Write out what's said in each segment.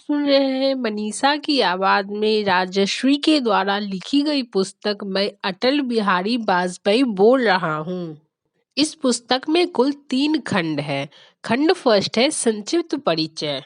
सुन रहे हैं मनीषा की आवाज में राजश्री के द्वारा लिखी गई पुस्तक मैं अटल बिहारी वाजपेयी बोल रहा हूँ। इस पुस्तक में कुल 3 खंड है। खंड फर्स्ट है संक्षिप्त परिचय।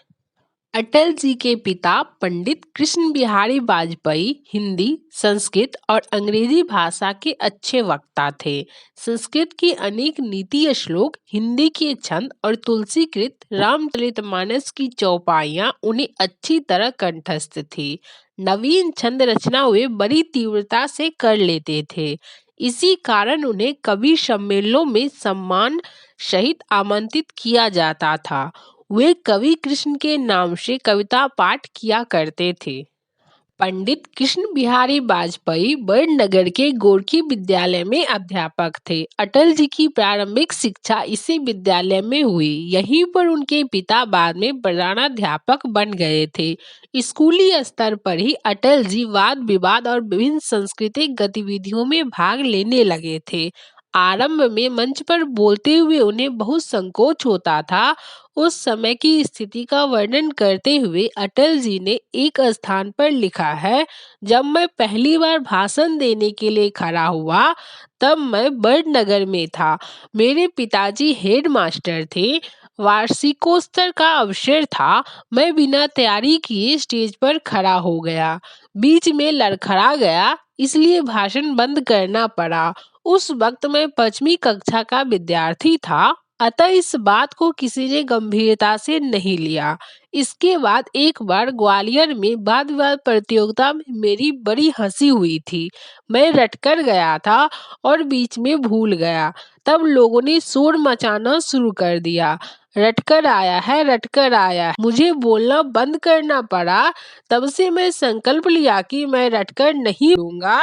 अटल जी के पिता पंडित कृष्ण बिहारी वाजपेयी हिंदी, संस्कृत और अंग्रेजी भाषा के अच्छे वक्ता थे। संस्कृत की अनेक नीति श्लोक, हिंदी के छंद और तुलसीकृत रामचरितमानस की चौपाइयाँ उन्हें अच्छी तरह कंठस्थ थी। नवीन छंद रचना वे बड़ी तीव्रता से कर लेते थे। इसी कारण उन्हें कवि सम्मेलनों में सम्मान सहित आमंत्रित किया जाता था। वे कवि कृष्ण के नाम से कविता पाठ किया करते थे। पंडित कृष्ण बिहारी वाजपेयी बड़नगर के गोरखी विद्यालय में अध्यापक थे। अटल जी की प्रारंभिक शिक्षा इसी विद्यालय में हुई। यहीं पर उनके पिता बाद में प्रधानाध्यापक बन गए थे। स्कूली स्तर पर ही अटल जी वाद विवाद और विभिन्न सांस्कृतिक गतिविधियों में भाग लेने लगे थे। आरंभ में मंच पर बोलते हुए उन्हें बहुत संकोच होता था। उस समय की स्थिति का वर्णन करते हुए अटल जी ने एक स्थान पर लिखा है, जब मैं पहली बार भाषण देने के लिए खड़ा हुआ तब मैं बड़नगर में था। मेरे पिताजी हेड मास्टर थे। वार्षिकोत्सव का अवसर था। मैं बिना तैयारी किए स्टेज पर खड़ा हो गया। बीच में लड़खड़ा गया, इसलिए भाषण बंद करना पड़ा। उस वक्त मैं 5वीं कक्षा का विद्यार्थी था, अतः इस बात को किसी ने गंभीरता से नहीं लिया। इसके बाद एक बार ग्वालियर में वाद विवाद प्रतियोगिता में मेरी बड़ी हंसी हुई थी। मैं रटकर गया था और बीच में भूल गया। तब लोगों ने शोर मचाना शुरू कर दिया, रटकर आया है, रटकर आया है। मुझे बोलना बंद करना पड़ा। तब से मैं संकल्प लिया कि मैं रटकर नहीं बोलूंगा।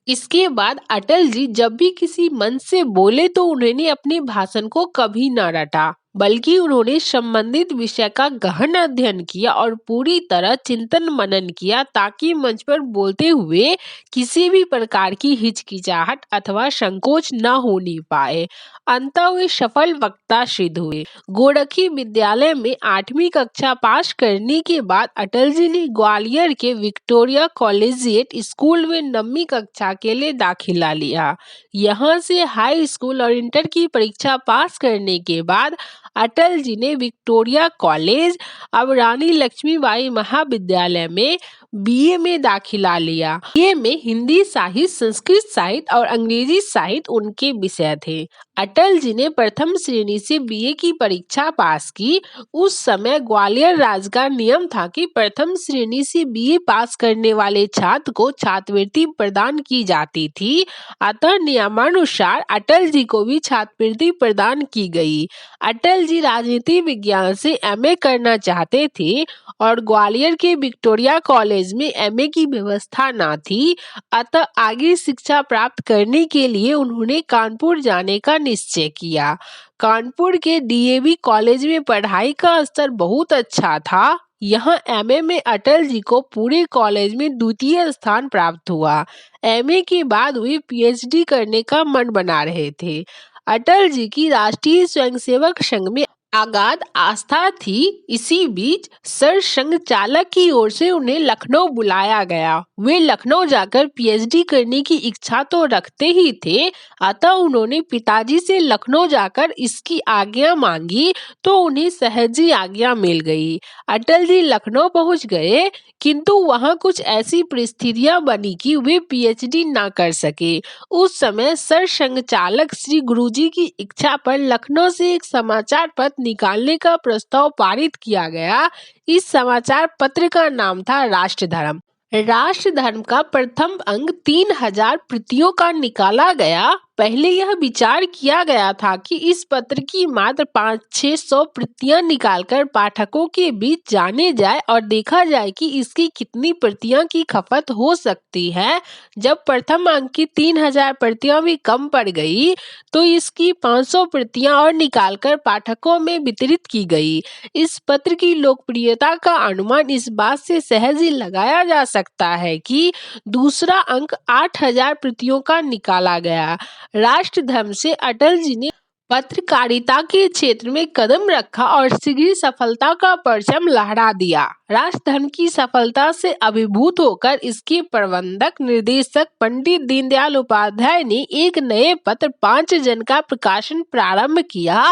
इसके बाद अटल जी जब भी किसी मंच से बोले तो उन्होंने अपने भाषण को कभी न रटा, बल्कि उन्होंने संबंधित विषय का गहन अध्ययन किया और पूरी तरह चिंतन मनन किया, ताकि मंच पर बोलते हुए किसी भी प्रकार की हिचकिचाहट अथवा संकोच न होने पाए। अंततः वे सफल वक्ता सिद्ध हुए। गोरखी विद्यालय में 8वीं कक्षा पास करने के बाद अटल जी ने ग्वालियर के विक्टोरिया कॉलेजिएट स्कूल में 9वीं कक्षा के लिए दाखिला लिया। यहाँ से हाई स्कूल और इंटर की परीक्षा पास करने के बाद अटल जी ने विक्टोरिया कॉलेज, अब रानी लक्ष्मीबाई महाविद्यालय में बीए में दाखिला लिया। बीए में हिंदी साहित्य, संस्कृत साहित्य और अंग्रेजी साहित्य उनके विषय थे। अटल जी ने प्रथम श्रेणी से बीए की परीक्षा पास की। उस समय ग्वालियर राज्य का नियम था कि प्रथम श्रेणी से बीए पास करने वाले छात्र को छात्रवृत्ति प्रदान की जाती थी। अतः नियमानुसार अटल जी को भी छात्रवृत्ति प्रदान की गई। अटल जी राजनीति विज्ञान से एमए करना चाहते थे और ग्वालियर के विक्टोरिया कॉलेज में एमए की व्यवस्था न थी। अतः आगे शिक्षा प्राप्त करने के लिए उन्होंने कानपुर जाने का निश्चय किया। कानपुर के डीएवी कॉलेज में पढ़ाई का स्तर बहुत अच्छा था। यहाँ एमए में अटल जी को पूरे कॉलेज में द्वितीय स्थान प्राप्त हुआ। एमए के बाद वे पीएचडी करने का मन बना रहे थे। अटल जी की राष्ट्रीय स्वयंसेवक संघ में अगाध आस्था थी। इसी बीच सर संघ चालक की ओर से उन्हें लखनऊ बुलाया गया। वे लखनऊ जाकर पीएचडी करने की इच्छा तो रखते ही थे, अतः उन्होंने पिताजी से लखनऊ जाकर इसकी आज्ञा मांगी तो उन्हें सहजी आज्ञा मिल गई। अटल जी लखनऊ पहुंच गए, किंतु वहां कुछ ऐसी परिस्थितियां बनी कि वे पीएचडी ना कर सके। उस समय सर संघ चालक श्री गुरुजी की इच्छा पर लखनऊ से एक समाचार पत्र निकालने का प्रस्ताव पारित किया गया। इस समाचार पत्र का नाम था राष्ट्रधर्म। राष्ट्रधर्म का प्रथम अंक 3000 प्रतियों का निकाला गया। पहले यह विचार किया गया था कि इस पत्र की मात्र 500-600 प्रतियां निकालकर पाठकों के बीच जाने जाए और देखा जाए कि इसकी कितनी प्रतियां की खपत हो सकती है। जब प्रथम अंक की 3000 प्रतियां भी कम पड़ गई तो इसकी 500 प्रतियां और निकालकर पाठकों में वितरित की गई। इस पत्र की लोकप्रियता का अनुमान इस बात से सहज ही लगाया जा सकता है कि दूसरा अंक 8000 प्रतियों का निकाला गया। राष्ट्रधर्म से अटल जी ने पत्रकारिता के क्षेत्र में कदम रखा और शीघ्र सफलता का परचम लहरा दिया। राष्ट्रधर्म की सफलता से अभिभूत होकर इसके प्रबंधक निर्देशक पंडित दीनदयाल उपाध्याय ने एक नए पत्र 5 जन का प्रकाशन प्रारंभ किया।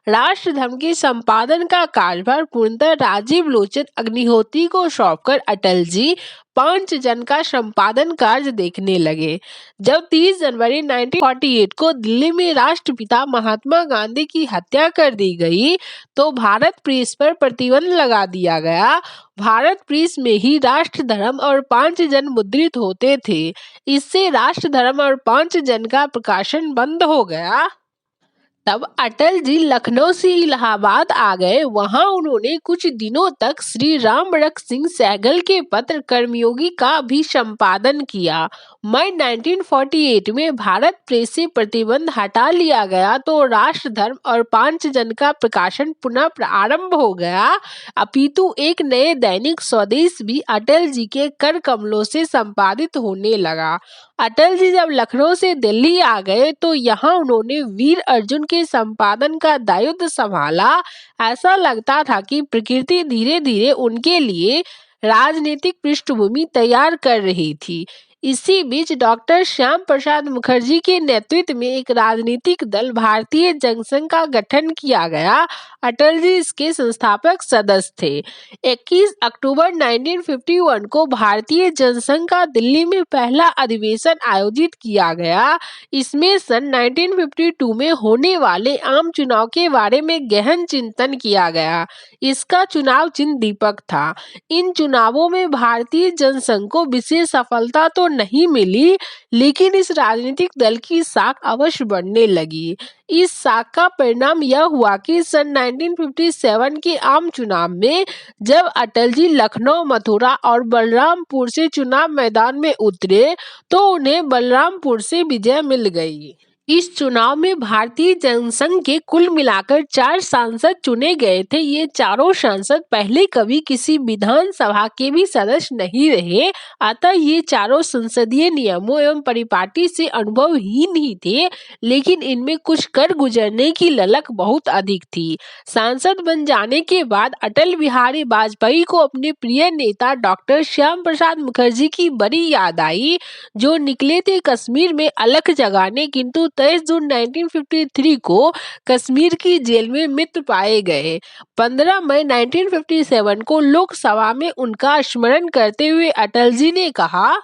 राष्ट्रधर्म के संपादन का कार्यभार पूर्णतः राजीव लोचन अग्निहोत्री को सौंपकर अटल जी 5 जन का संपादन कार्य देखने लगे। जब 30 जनवरी 1948 को दिल्ली में राष्ट्रपिता महात्मा गांधी की हत्या कर दी गई तो भारत प्रेस पर प्रतिबंध लगा दिया गया। भारत प्रेस में ही राष्ट्र धर्म और 5 जन मुद्रित होते थे। इससे राष्ट्र धर्म और 5 जन का प्रकाशन बंद हो गया। तब अटल जी लखनऊ से इलाहाबाद आ गए। वहां उन्होंने कुछ दिनों तक श्री रामरख सिंह सहगल के पत्र कर्मयोगी का भी संपादन किया। मई 1948 में भारत प्रेस से प्रतिबंध हटा लिया गया तो राष्ट्र धर्म और 5 जन का प्रकाशन पुनः प्रारंभ हो गया। अपितु एक नए दैनिक स्वदेश भी अटल जी के कर कमलों से संपादित होने लगा। अटल जी जब लखनऊ से दिल्ली आ गए तो यहाँ उन्होंने वीर अर्जुन के संपादन का दायित्व संभाला। ऐसा लगता था कि प्रकृति धीरे धीरे उनके लिए राजनीतिक पृष्ठभूमि तैयार कर रही थी। इसी बीच डॉक्टर श्याम प्रसाद मुखर्जी के नेतृत्व में एक राजनीतिक दल भारतीय जनसंघ का गठन किया गया। अटल जी इसके संस्थापक सदस्य थे। 21 अक्टूबर 1951 को भारतीय जनसंघ का दिल्ली में पहला अधिवेशन आयोजित किया गया। इसमें सन 1952 में होने वाले आम चुनाव के बारे में गहन चिंतन किया गया। इसका चुनाव चिन्ह दीपक था। इन चुनावों में भारतीय जनसंघ को विशेष सफलता तो नहीं मिली, लेकिन इस राजनीतिक दल की साख अवश्य बढ़ने लगी। इस साख का परिणाम यह हुआ कि सन 1957 के आम चुनाव में जब अटल जी लखनऊ, मथुरा और बलरामपुर से चुनाव मैदान में उतरे तो उन्हें बलरामपुर से विजय मिल गई। इस चुनाव में भारतीय जनसंघ के कुल मिलाकर 4 सांसद चुने गए थे। ये चारों सांसद पहले कभी किसी विधानसभा के भी सदस्य नहीं रहे, अतः ये चारों संसदीय नियमों एवं परिपाटी से अनुभवहीन ही थे, लेकिन इनमें कुछ कर गुजरने की ललक बहुत अधिक थी। सांसद बन जाने के बाद अटल बिहारी वाजपेयी को अपने प्रिय नेता डॉक्टर श्याम प्रसाद मुखर्जी की बड़ी याद आई, जो निकले थे कश्मीर में अलख जगाने, किंतु 23 जून 1953 को कश्मीर की जेल में मृत पाए गए। 15 मई 1957 को लोकसभा में उनका स्मरण करते हुए अटल जी ने कहा,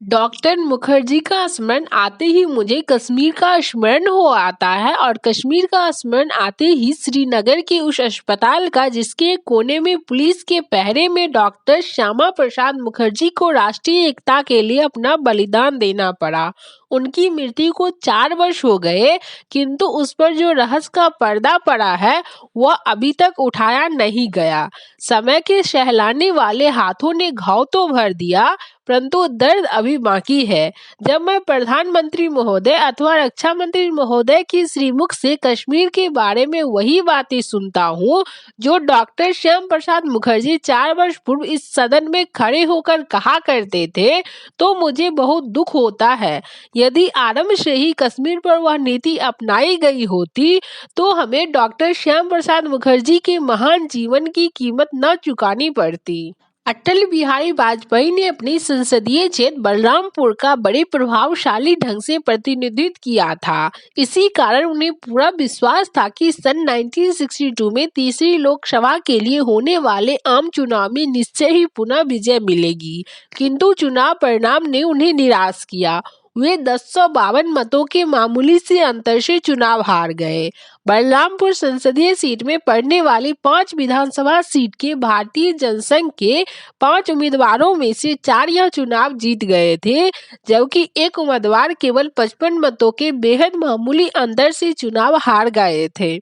डॉक्टर मुखर्जी का स्मरण आते ही मुझे कश्मीर का स्मरण हो आता है और कश्मीर का स्मरण आते ही श्रीनगर के उस अस्पताल का जिसके कोने में पुलिस के पहरे में डॉक्टर श्यामा प्रसाद मुखर्जी को राष्ट्रीय एकता के लिए अपना बलिदान देना पड़ा। उनकी मृत्यु को 4 वर्ष हो गए, किंतु उस पर जो रहस्य का पर्दा पड़ा है वह अभी तक उठाया नहीं गया। समय के सहलाने वाले हाथों ने घाव तो भर दिया, परंतु दर्द अभी बाकी है। जब मैं प्रधानमंत्री महोदय अथवा रक्षा मंत्री महोदय की श्रीमुख से कश्मीर के बारे में वही बातें सुनता हूँ जो डॉक्टर श्याम प्रसाद मुखर्जी 4 वर्ष पूर्व इस सदन में खड़े होकर कहा करते थे, तो मुझे बहुत दुख होता है। यदि आरंभ से ही कश्मीर पर वह नीति अपनाई गई होती तो हमें डॉक्टर श्याम प्रसाद मुखर्जी के महान जीवन की कीमत न चुकानी पड़ती। अटल बिहारी वाजपेयी ने अपनी संसदीय क्षेत्र बलरामपुर का बड़े प्रभावशाली ढंग से प्रतिनिधित्व किया था। इसी कारण उन्हें पूरा विश्वास था कि सन 1962 में तीसरी लोकसभा के लिए होने वाले आम चुनाव में निश्चय ही पुनः विजय मिलेगी, किंतु चुनाव परिणाम ने उन्हें निराश किया। वे 1052 मतों के मामूली से अंतर से चुनाव हार गए। बलरामपुर संसदीय सीट में पड़ने वाली 5 विधानसभा सीट के भारतीय जनसंघ के 5 उम्मीदवारों में से 4 यह चुनाव जीत गए थे, जबकि एक उम्मीदवार केवल 55 मतों के बेहद मामूली अंतर से चुनाव हार गए थे।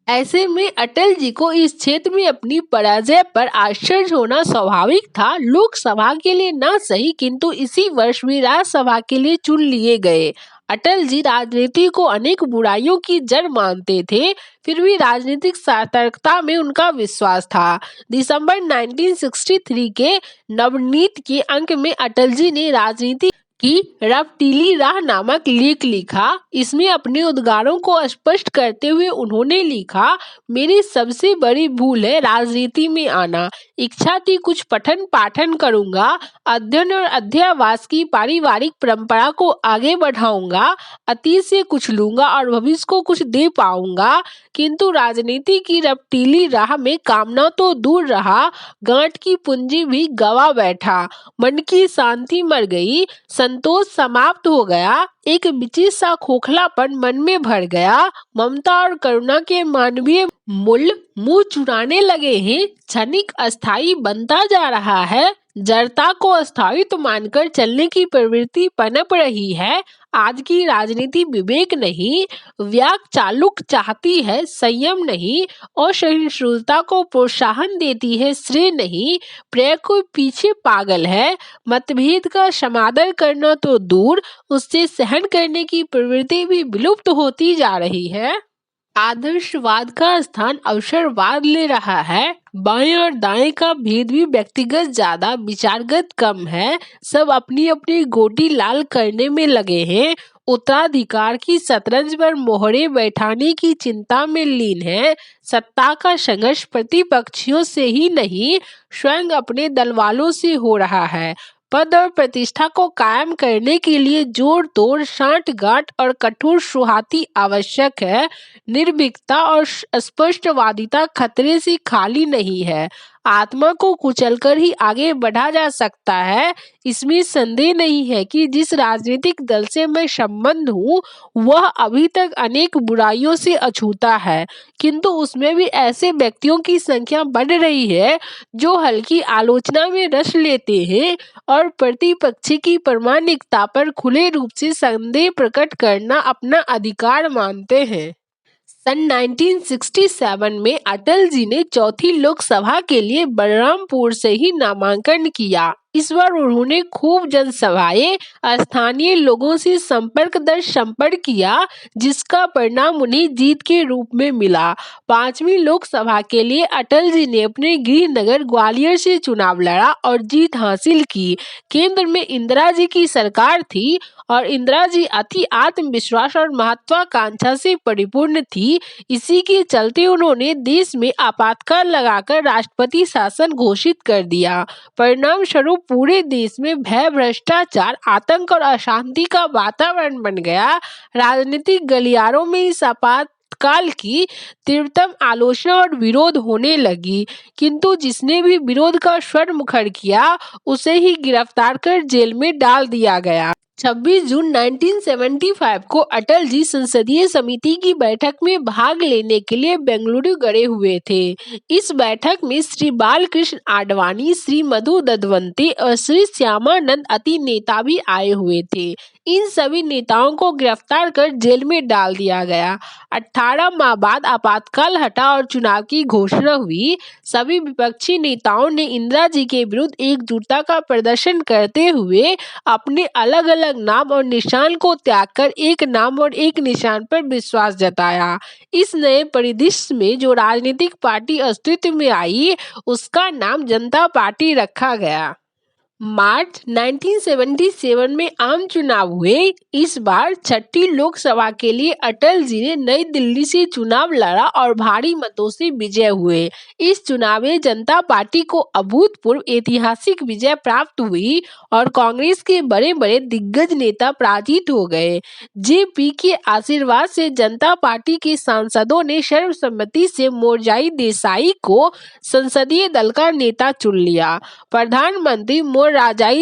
ऐसे में अटल जी को इस क्षेत्र में अपनी पराजय पर आश्चर्य होना स्वाभाविक था। लोकसभा के लिए न सही, किंतु इसी वर्ष वे राज्यसभा के लिए चुन लिए गए। अटल जी राजनीति को अनेक बुराइयों की जड़ मानते थे, फिर भी राजनीतिक सतर्कता में उनका विश्वास था। दिसंबर 1963 के नवनीत के अंक में अटल जी ने राजनीति कि रफ्तीली राह नामक लेख लिखा। इसमें अपने उद्गारों को स्पष्ट करते हुए उन्होंने लिखा, मेरी सबसे बड़ी भूल है राजनीति में आना। इच्छा थी कुछ पठन पाठन करूंगा, अध्ययन और अध्यावास की पारिवारिक परंपरा को आगे बढ़ाऊंगा, अतीत से कुछ लूंगा और भविष्य को कुछ दे पाऊंगा, किंतु राजनीति की रफ्तीली राह में कामना तो दूर रहा, गांठ की पूंजी भी गवा बैठा। मन की शांति मर गई, संतोष समाप्त हो गया, एक विचित्र सा खोखलापन मन में भर गया। ममता और करुणा के मानवीय मूल्य मुंह चुराने लगे हैं, क्षणिक अस्थायी बनता जा रहा है, जड़ता को अस्थायित्व मानकर चलने की प्रवृत्ति पनप रही है। आज की राजनीति विवेक नहीं, व्याक चालुक चाहती है, संयम नहीं, और सहिष्णुता को प्रोत्साहन देती है, श्रेय नहीं। प्रयोग को पीछे पागल है, मतभेद का समादर करना तो दूर, उससे सहन करने की प्रवृत्ति भी विलुप्त होती जा रही है। आदर्शवाद का स्थान अवसरवाद ले रहा है। बाएं और दाएं का भेद भी व्यक्तिगत ज्यादा, विचारगत कम है। सब अपनी अपनी गोटी लाल करने में लगे हैं। उत्तराधिकार की शतरंज पर मोहरे बैठाने की चिंता में लीन है। सत्ता का संघर्ष प्रतिपक्षियों से ही नहीं, स्वयं अपने दलवालों से हो रहा है। पद और प्रतिष्ठा को कायम करने के लिए जोड़ तोड़, सांठ-गांठ और कठोर सुहाती आवश्यक है। निर्भीकता और स्पष्टवादिता खतरे से खाली नहीं है। आत्मा को कुचलकर ही आगे बढ़ा जा सकता है। इसमें संदेह नहीं है कि जिस राजनीतिक दल से मैं संबंध हूँ, वह अभी तक अनेक बुराइयों से अछूता है, किंतु उसमें भी ऐसे व्यक्तियों की संख्या बढ़ रही है जो हल्की आलोचना में रस लेते हैं और प्रतिपक्ष की प्रामाणिकता पर खुले रूप से संदेह प्रकट करना अपना अधिकार मानते हैं। सन 1967 में अटल जी ने चौथी लोकसभा के लिए बलरामपुर से ही नामांकन किया। इस बार उन्होंने खूब जनसभाएं, स्थानीय लोगों से संपर्क दर संपर्क किया, जिसका परिणाम उन्हें जीत के रूप में मिला। 5वीं लोकसभा के लिए अटल जी ने अपने गृह नगर ग्वालियर से चुनाव लड़ा और जीत हासिल की। केंद्र में इंदिरा जी की सरकार थी और इंदिरा जी अति आत्मविश्वास और महत्वाकांक्षा से परिपूर्ण थी। इसी के चलते उन्होंने देश में आपातकाल लगाकर राष्ट्रपति शासन घोषित कर दिया। परिणाम स्वरूप पूरे देश में भय, भ्रष्टाचार, आतंक और अशांति का वातावरण बन गया। राजनीतिक गलियारों में इस आपातकाल की तीव्रतम आलोचना और विरोध होने लगी, किंतु जिसने भी विरोध का स्वर मुखर किया, उसे ही गिरफ्तार कर जेल में डाल दिया गया। 26 जून 1975 को अटल जी संसदीय समिति की बैठक में भाग लेने के लिए बेंगलुरु गए हुए थे। इस बैठक में श्री बालकृष्ण आडवाणी, श्री मधु दत्तवंते और श्री श्यामानंद अति नेता भी आए हुए थे। इन सभी नेताओं को गिरफ्तार कर जेल में डाल दिया गया। 18 माह बाद आपातकाल हटा और चुनाव की घोषणा हुई। सभी विपक्षी नेताओं ने इंदिरा जी के विरुद्ध एकजुटता का प्रदर्शन करते हुए अपने अलग अलग नाम और निशान को त्याग कर एक नाम और एक निशान पर विश्वास जताया। इस नए परिदृश्य में जो राजनीतिक पार्टी अस्तित्व में आई, उसका नाम जनता पार्टी रखा गया। मार्च 1977 में आम चुनाव हुए। इस बार छठी लोकसभा के लिए अटल जी ने नई दिल्ली से चुनाव लड़ा और भारी मतों से विजय हुए। इस चुनाव में जनता पार्टी को अभूतपूर्व ऐतिहासिक विजय प्राप्त हुई और कांग्रेस के बड़े बड़े दिग्गज नेता पराजित हो गए। जेपी के आशीर्वाद से जनता पार्टी के सांसदों ने सर्वसम्मति से मोरारजी देसाई को संसदीय दल का नेता चुन लिया। प्रधानमंत्री मोरारजी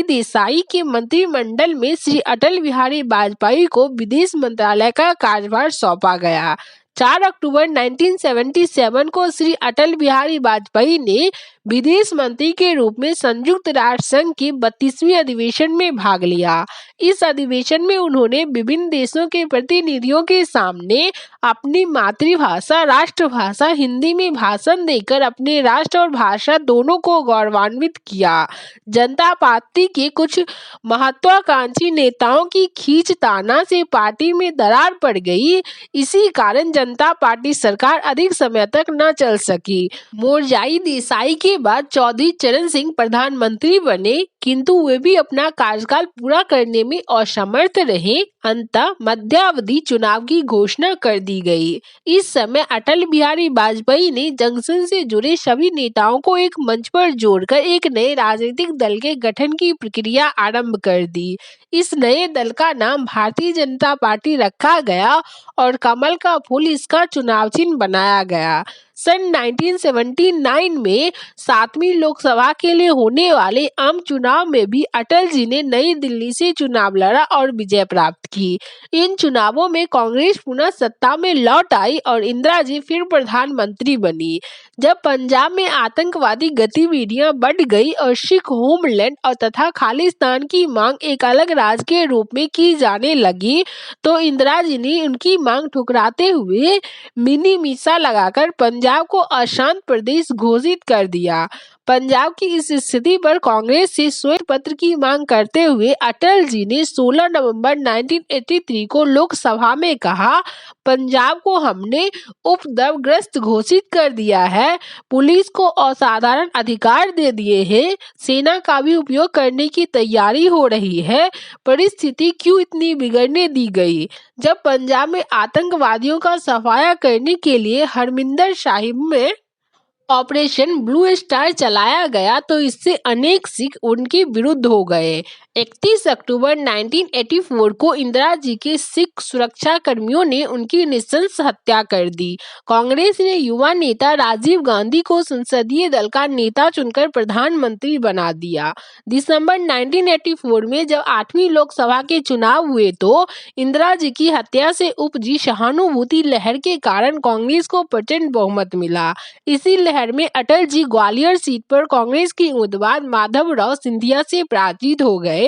देसाई के मंत्रिमंडल में श्री अटल बिहारी वाजपेयी को विदेश मंत्रालय का कार्यभार सौंपा गया। 4 अक्टूबर 1977 को श्री अटल बिहारी वाजपेयी ने विदेश मंत्री के रूप में संयुक्त राष्ट्र संघ के 32वें अधिवेशन में भाग लिया। इस अधिवेशन में उन्होंने विभिन्न देशों के प्रतिनिधियों के सामने अपनी मातृभाषा राष्ट्रभाषा हिंदी में भाषण देकर अपने राष्ट्र और भाषा दोनों को गौरवान्वित किया। जनता पार्टी के कुछ महत्वाकांक्षी नेताओं की खींचताना से पार्टी में दरार पड़ गई। इसी कारण जनता पार्टी सरकार अधिक समय तक न चल सकी। मोरारजी देसाई के बाद चौधरी चरण सिंह प्रधानमंत्री बने, किंतु वे भी अपना कार्यकाल पूरा करने में असमर्थ रहे। अंततः मध्यावधि चुनाव की घोषणा कर दी गई। इस समय अटल बिहारी वाजपेयी ने जंक्शन से जुड़े सभी नेताओं को एक मंच पर जोड़कर एक नए राजनीतिक दल के गठन की प्रक्रिया आरंभ कर दी। इस नए दल का नाम भारतीय जनता पार्टी रखा गया और कमल का फूल इसका चुनाव चिन्ह बनाया गया। सन 1979 में 7वीं लोकसभा के लिए होने वाले आम चुनाव में भी अटल जी ने नई दिल्ली से चुनाव लड़ा और विजय प्राप्त की। इन चुनावों में कांग्रेस पुनः सत्ता में लौट आई और इंदिरा जी फिर प्रधानमंत्री बनी। जब पंजाब में आतंकवादी गतिविधियां बढ़ गई और सिख होमलैंड और तथा खालिस्तान की मांग एक अलग राज्य के रूप में की जाने लगी, तो इंदिरा जी ने उनकी मांग ठुकराते हुए मिनी मीसा लगाकर पंजाब को अशांत प्रदेश घोषित कर दिया। पंजाब की इस स्थिति पर कांग्रेस से श्वेत पत्र की मांग करते हुए अटल जी ने 16 नवंबर 1983 को लोकसभा में कहा, पंजाब को हमने उपद्रवग्रस्त घोषित कर दिया है, पुलिस को असाधारण अधिकार दे दिए हैं, सेना का भी उपयोग करने की तैयारी हो रही है, परिस्थिति क्यों इतनी बिगड़ने दी गई। जब पंजाब में आतंकवादियों का सफाया करने के लिए हरमिंदर साहिब में ऑपरेशन ब्लू स्टार चलाया गया तो इससे अनेक सिख उनके विरुद्ध हो गए। 31 अक्टूबर 1984 को इंदिरा जी के सिख सुरक्षा कर्मियों ने उनकी नृशंस हत्या कर दी। कांग्रेस ने युवा नेता राजीव गांधी को संसदीय दल का नेता चुनकर प्रधानमंत्री बना दिया। दिसंबर 1984 में जब 8वीं लोकसभा के चुनाव हुए तो इंदिरा जी की हत्या से उपजी सहानुभूति लहर के कारण कांग्रेस को प्रचंड बहुमत मिला। इसी लहर में अटल जी ग्वालियर सीट पर कांग्रेस के उम्मीदवार माधवराव सिंधिया से पराजित हो गए।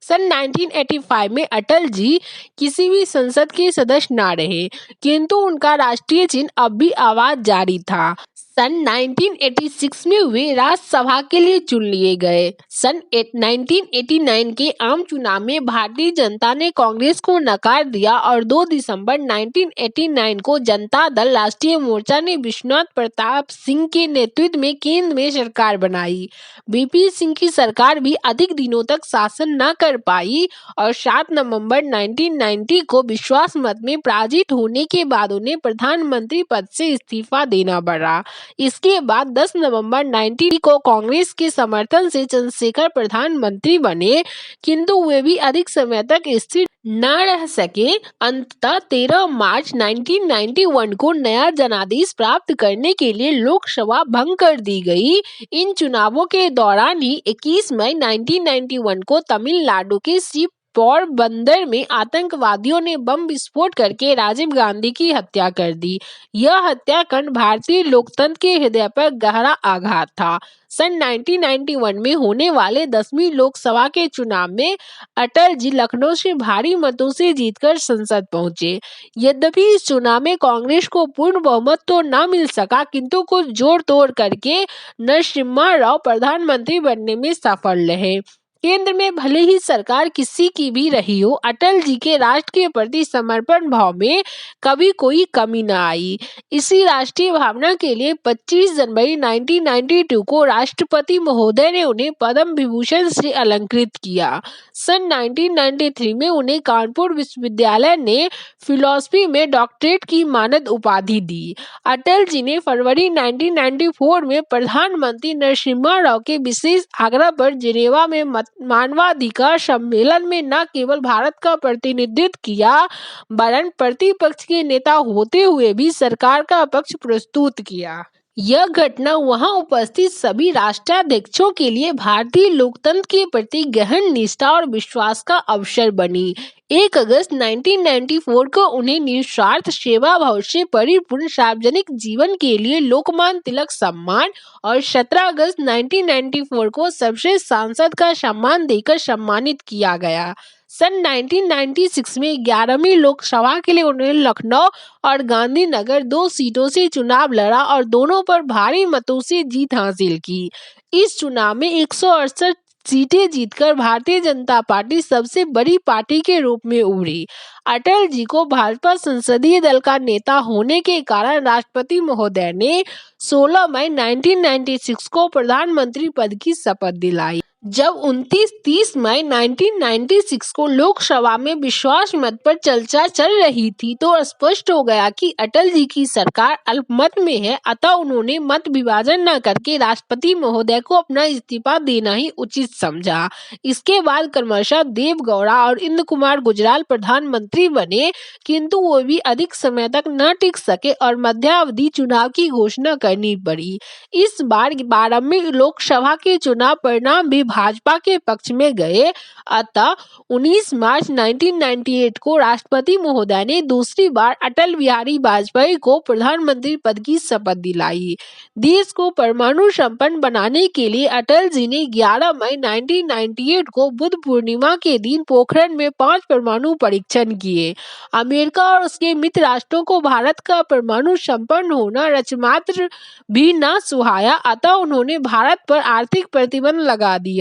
सन 1985 में अटल जी किसी भी संसद के सदस्य न रहे, किंतु उनका राष्ट्रीय चिन्ह अब भी आवाज जारी था। सन 1986 में वे राज्यसभा के लिए चुन लिए गए। सन 1989 के आम चुनाव में भारतीय जनता ने कांग्रेस को नकार दिया और 2 दिसंबर 1989 को जनता दल राष्ट्रीय मोर्चा ने विश्वनाथ प्रताप सिंह के नेतृत्व में केंद्र में सरकार बनाई। बीपी सिंह की सरकार भी अधिक दिनों तक शासन न कर पाई और 7 नवंबर 1990 को विश्वास मत में पराजित होने के बाद उन्हें प्रधानमंत्री पद से इस्तीफा देना पड़ा। इसके बाद 10 नवंबर 1990 को कांग्रेस के समर्थन से चंद्रशेखर प्रधानमंत्री बने, किंतु वे भी अधिक समय तक स्थिर न रह सके। अंततः 13 मार्च 1991 को नया जनादेश प्राप्त करने के लिए लोकसभा भंग कर दी गई। इन चुनावों के दौरान ही 21 मई 1991 को तमिलनाडु के श्री पोरबंदर में आतंकवादियों ने बम विस्फोट करके राजीव गांधी की हत्या कर दी। यह हत्याकांड भारतीय लोकतंत्र के हृदय पर गहरा आघात था। सन 1991 में होने वाले 10वीं लोकसभा के चुनाव में अटल जी लखनऊ से भारी मतों से जीतकर संसद पहुंचे। यद्यपि इस चुनाव में कांग्रेस को पूर्ण बहुमत तो न मिल सका, किंतु कुछ जोड़ तोड़ करके नरसिम्हा राव प्रधानमंत्री बनने में सफल रहे। केंद्र में भले ही सरकार किसी की भी रही हो, अटल जी के राष्ट्र के प्रति समर्पण भाव में कभी कोई कमी न आई। इसी राष्ट्रीय भावना के लिए 25 जनवरी 1992 को राष्ट्रपति महोदय ने उन्हें पद्म विभूषण से अलंकृत किया। सन 1993 में उन्हें कानपुर विश्वविद्यालय ने फिलॉसफी में डॉक्टरेट की मानद उपाधि दी। अटल जी ने फरवरी 1994 में प्रधानमंत्री नरसिम्हा राव के विशेष आग्रह पर जिनेवा में मानवाधिकार सम्मेलन में न केवल भारत का प्रतिनिधित्व किया, वरन प्रतिपक्ष के नेता होते हुए भी सरकार का पक्ष प्रस्तुत किया। यह घटना वहां उपस्थित सभी राष्ट्राध्यक्षों के लिए भारतीय लोकतंत्र के प्रति गहन निष्ठा और विश्वास का अवसर बनी। 1 अगस्त 1994 को उन्हें निस्वार्थ सेवा भाव से परिपूर्ण सार्वजनिक जीवन के लिए लोकमान्य तिलक सम्मान और 17 अगस्त 1994 को सर्वश्रेष्ठ सांसद का सम्मान देकर सम्मानित किया गया। सन 1996 में 11वीं लोकसभा के लिए उन्होंने लखनऊ और गांधीनगर 2 सीटों से चुनाव लड़ा और दोनों पर भारी मतों से जीत हासिल की। इस चुनाव में 168 सीटें जीतकर भारतीय जनता पार्टी सबसे बड़ी पार्टी के रूप में उभरी। अटल जी को भाजपा संसदीय दल का नेता होने के कारण राष्ट्रपति महोदय ने 16 मई 1996 को प्रधानमंत्री पद की शपथ दिलाई। जब 29-30 मई 1996 को लोकसभा में विश्वास मत पर चर्चा चल रही थी तो स्पष्ट हो गया कि अटल जी की सरकार अल्पमत में है, अतः उन्होंने मत विभाजन न करके राष्ट्रपति महोदय को अपना इस्तीफा देना ही उचित समझा। इसके बाद क्रमशः देवगौड़ा और इंद्र कुमार गुजराल प्रधानमंत्री बने, किंतु वो भी अधिक समय तक न टिक सके और मध्यावधि चुनाव की घोषणा करनी पड़ी। इस बार 12वीं लोकसभा के चुनाव परिणाम भी भाजपा के पक्ष में गए, अतः 19 मार्च 1998 को राष्ट्रपति महोदय ने दूसरी बार अटल बिहारी वाजपेयी को प्रधानमंत्री पद की शपथ दिलाई। देश को परमाणु संपन्न बनाने के लिए अटल जी ने 11 मई 1998 को बुद्ध पूर्णिमा के दिन पोखरण में 5 परमाणु परीक्षण किए। अमेरिका और उसके मित्र राष्ट्रों को भारत का परमाणु संपन्न होना रचमात्र भी न सुहाया, अतः उन्होंने भारत पर आर्थिक प्रतिबंध लगा दिया।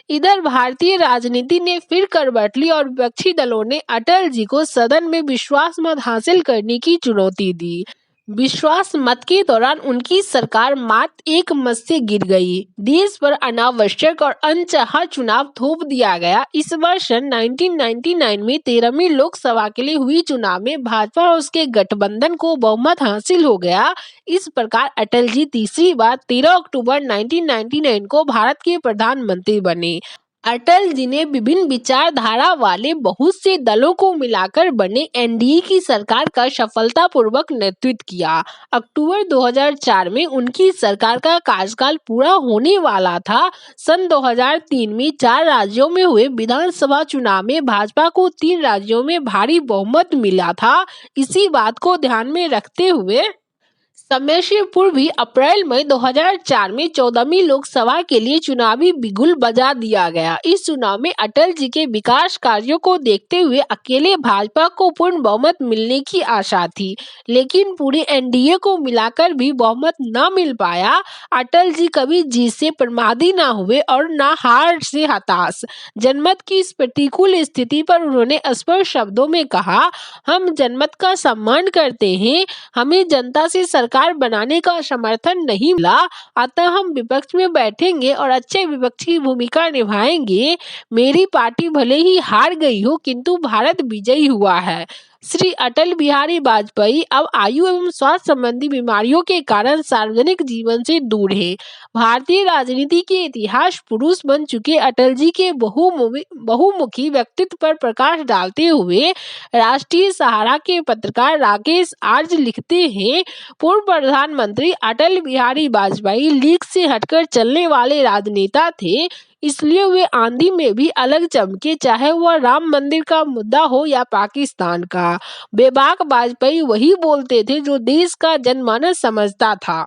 इधर भारतीय राजनीति ने फिर करवट ली और विपक्षी दलों ने अटल जी को सदन में विश्वास मत हासिल करने की चुनौती दी। विश्वास मत के दौरान उनकी सरकार मात्र एक मत से गिर गई। देश पर अनावश्यक और अनचाहा चुनाव थोप दिया गया। इस वर्ष 1999 में 13वीं लोकसभा के लिए हुई चुनाव में भाजपा और उसके गठबंधन को बहुमत हासिल हो गया। इस प्रकार अटल जी तीसरी बार 13 अक्टूबर 1999 को भारत के प्रधानमंत्री बने। अटल जी ने विभिन्न विचारधारा वाले बहुत से दलों को मिलाकर बने एनडीए की सरकार का सफलतापूर्वक नेतृत्व किया। अक्टूबर 2004 में उनकी सरकार का कार्यकाल पूरा होने वाला था। सन 2003 में 4 राज्यों में हुए विधानसभा चुनाव में भाजपा को 3 राज्यों में भारी बहुमत मिला था। इसी बात को ध्यान में रखते हुए समय से पूर्व ही अप्रैल मई 2004 में 14वीं लोकसभा के लिए चुनावी बिगुल बजा दिया गया। इस चुनाव में अटल जी के विकास कार्यों को देखते हुए अकेले भाजपा को पूर्ण बहुमत मिलने की आशा थी, लेकिन पूरे एनडीए को मिलाकर भी बहुमत न मिल पाया। अटल जी कभी जीत से प्रमादी न हुए और न हार से हताश। जनमत की इस प्रतिकूल स्थिति पर उन्होंने स्पष्ट शब्दों में कहा, हम जनमत का सम्मान करते हैं, हमें जनता से सरकार बनाने का समर्थन नहीं मिला, अतः हम विपक्ष में बैठेंगे और अच्छे विपक्ष की भूमिका निभाएंगे। मेरी पार्टी भले ही हार गई हो, किंतु भारत विजयी हुआ है। श्री अटल बिहारी वाजपेयी अब आयु एवं स्वास्थ्य संबंधी बीमारियों के कारण सार्वजनिक जीवन से दूर हैं। भारतीय राजनीति के इतिहास पुरुष बन चुके अटल जी के बहुमुखी व्यक्तित्व पर प्रकाश डालते हुए राष्ट्रीय सहारा के पत्रकार राकेश आर्य लिखते हैं, पूर्व प्रधानमंत्री अटल बिहारी वाजपेयी लीक से हटकर चलने वाले राजनेता थे, इसलिए वे आंधी में भी अलग चमके, चाहे वह राम मंदिर का मुद्दा हो या पाकिस्तान का। बेबाक वाजपेयी वही बोलते थे जो देश का जनमानस समझता था।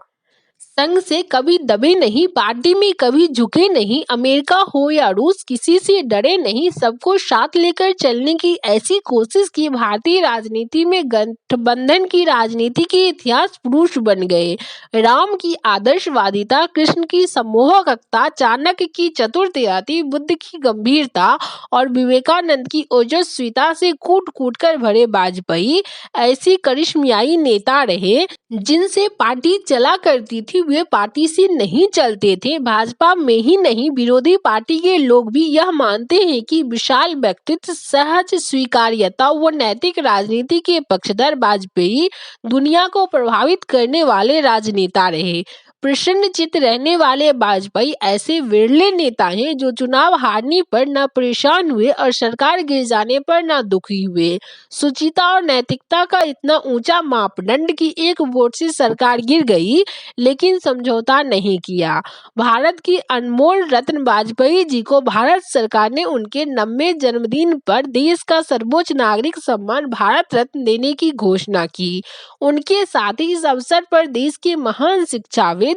संघ से कभी दबे नहीं, पार्टी में कभी झुके नहीं, अमेरिका हो या रूस किसी से डरे नहीं, सबको साथ लेकर चलने की ऐसी कोशिश की भारतीय राजनीति में गठबंधन की राजनीति के इतिहास पुरुष बन गए। राम की आदर्शवादिता, कृष्ण की सम्मोहकता, चाणक्य की चतुर्थयाति, बुद्ध की गंभीरता और विवेकानंद की ओजस्विता से कूट कूट कर भरे वाजपेयी ऐसी करिश्माई नेता रहे जिनसे पार्टी चला करती थी, वे पार्टी से नहीं चलते थे। भाजपा में ही नहीं, विरोधी पार्टी के लोग भी यह मानते हैं कि विशाल व्यक्तित्व, सहज स्वीकार्यता व नैतिक राजनीति के पक्षधर वाजपेयी दुनिया को प्रभावित करने वाले राजनेता रहे। प्रसन्न चित्त रहने वाले वाजपेयी ऐसे विरले नेता हैं जो चुनाव हारने पर न परेशान हुए और सरकार गिर जाने पर न दुखी हुए। सुचिता और नैतिकता का इतना ऊंचा मापदंड कि एक वोट से सरकार गिर गई, लेकिन समझौता नहीं किया। भारत की अनमोल रत्न वाजपेयी जी को भारत सरकार ने उनके 90वें जन्मदिन पर देश का सर्वोच्च नागरिक सम्मान भारत रत्न देने की घोषणा की। उनके साथ ही इस अवसर पर देश के महान शिक्षाविद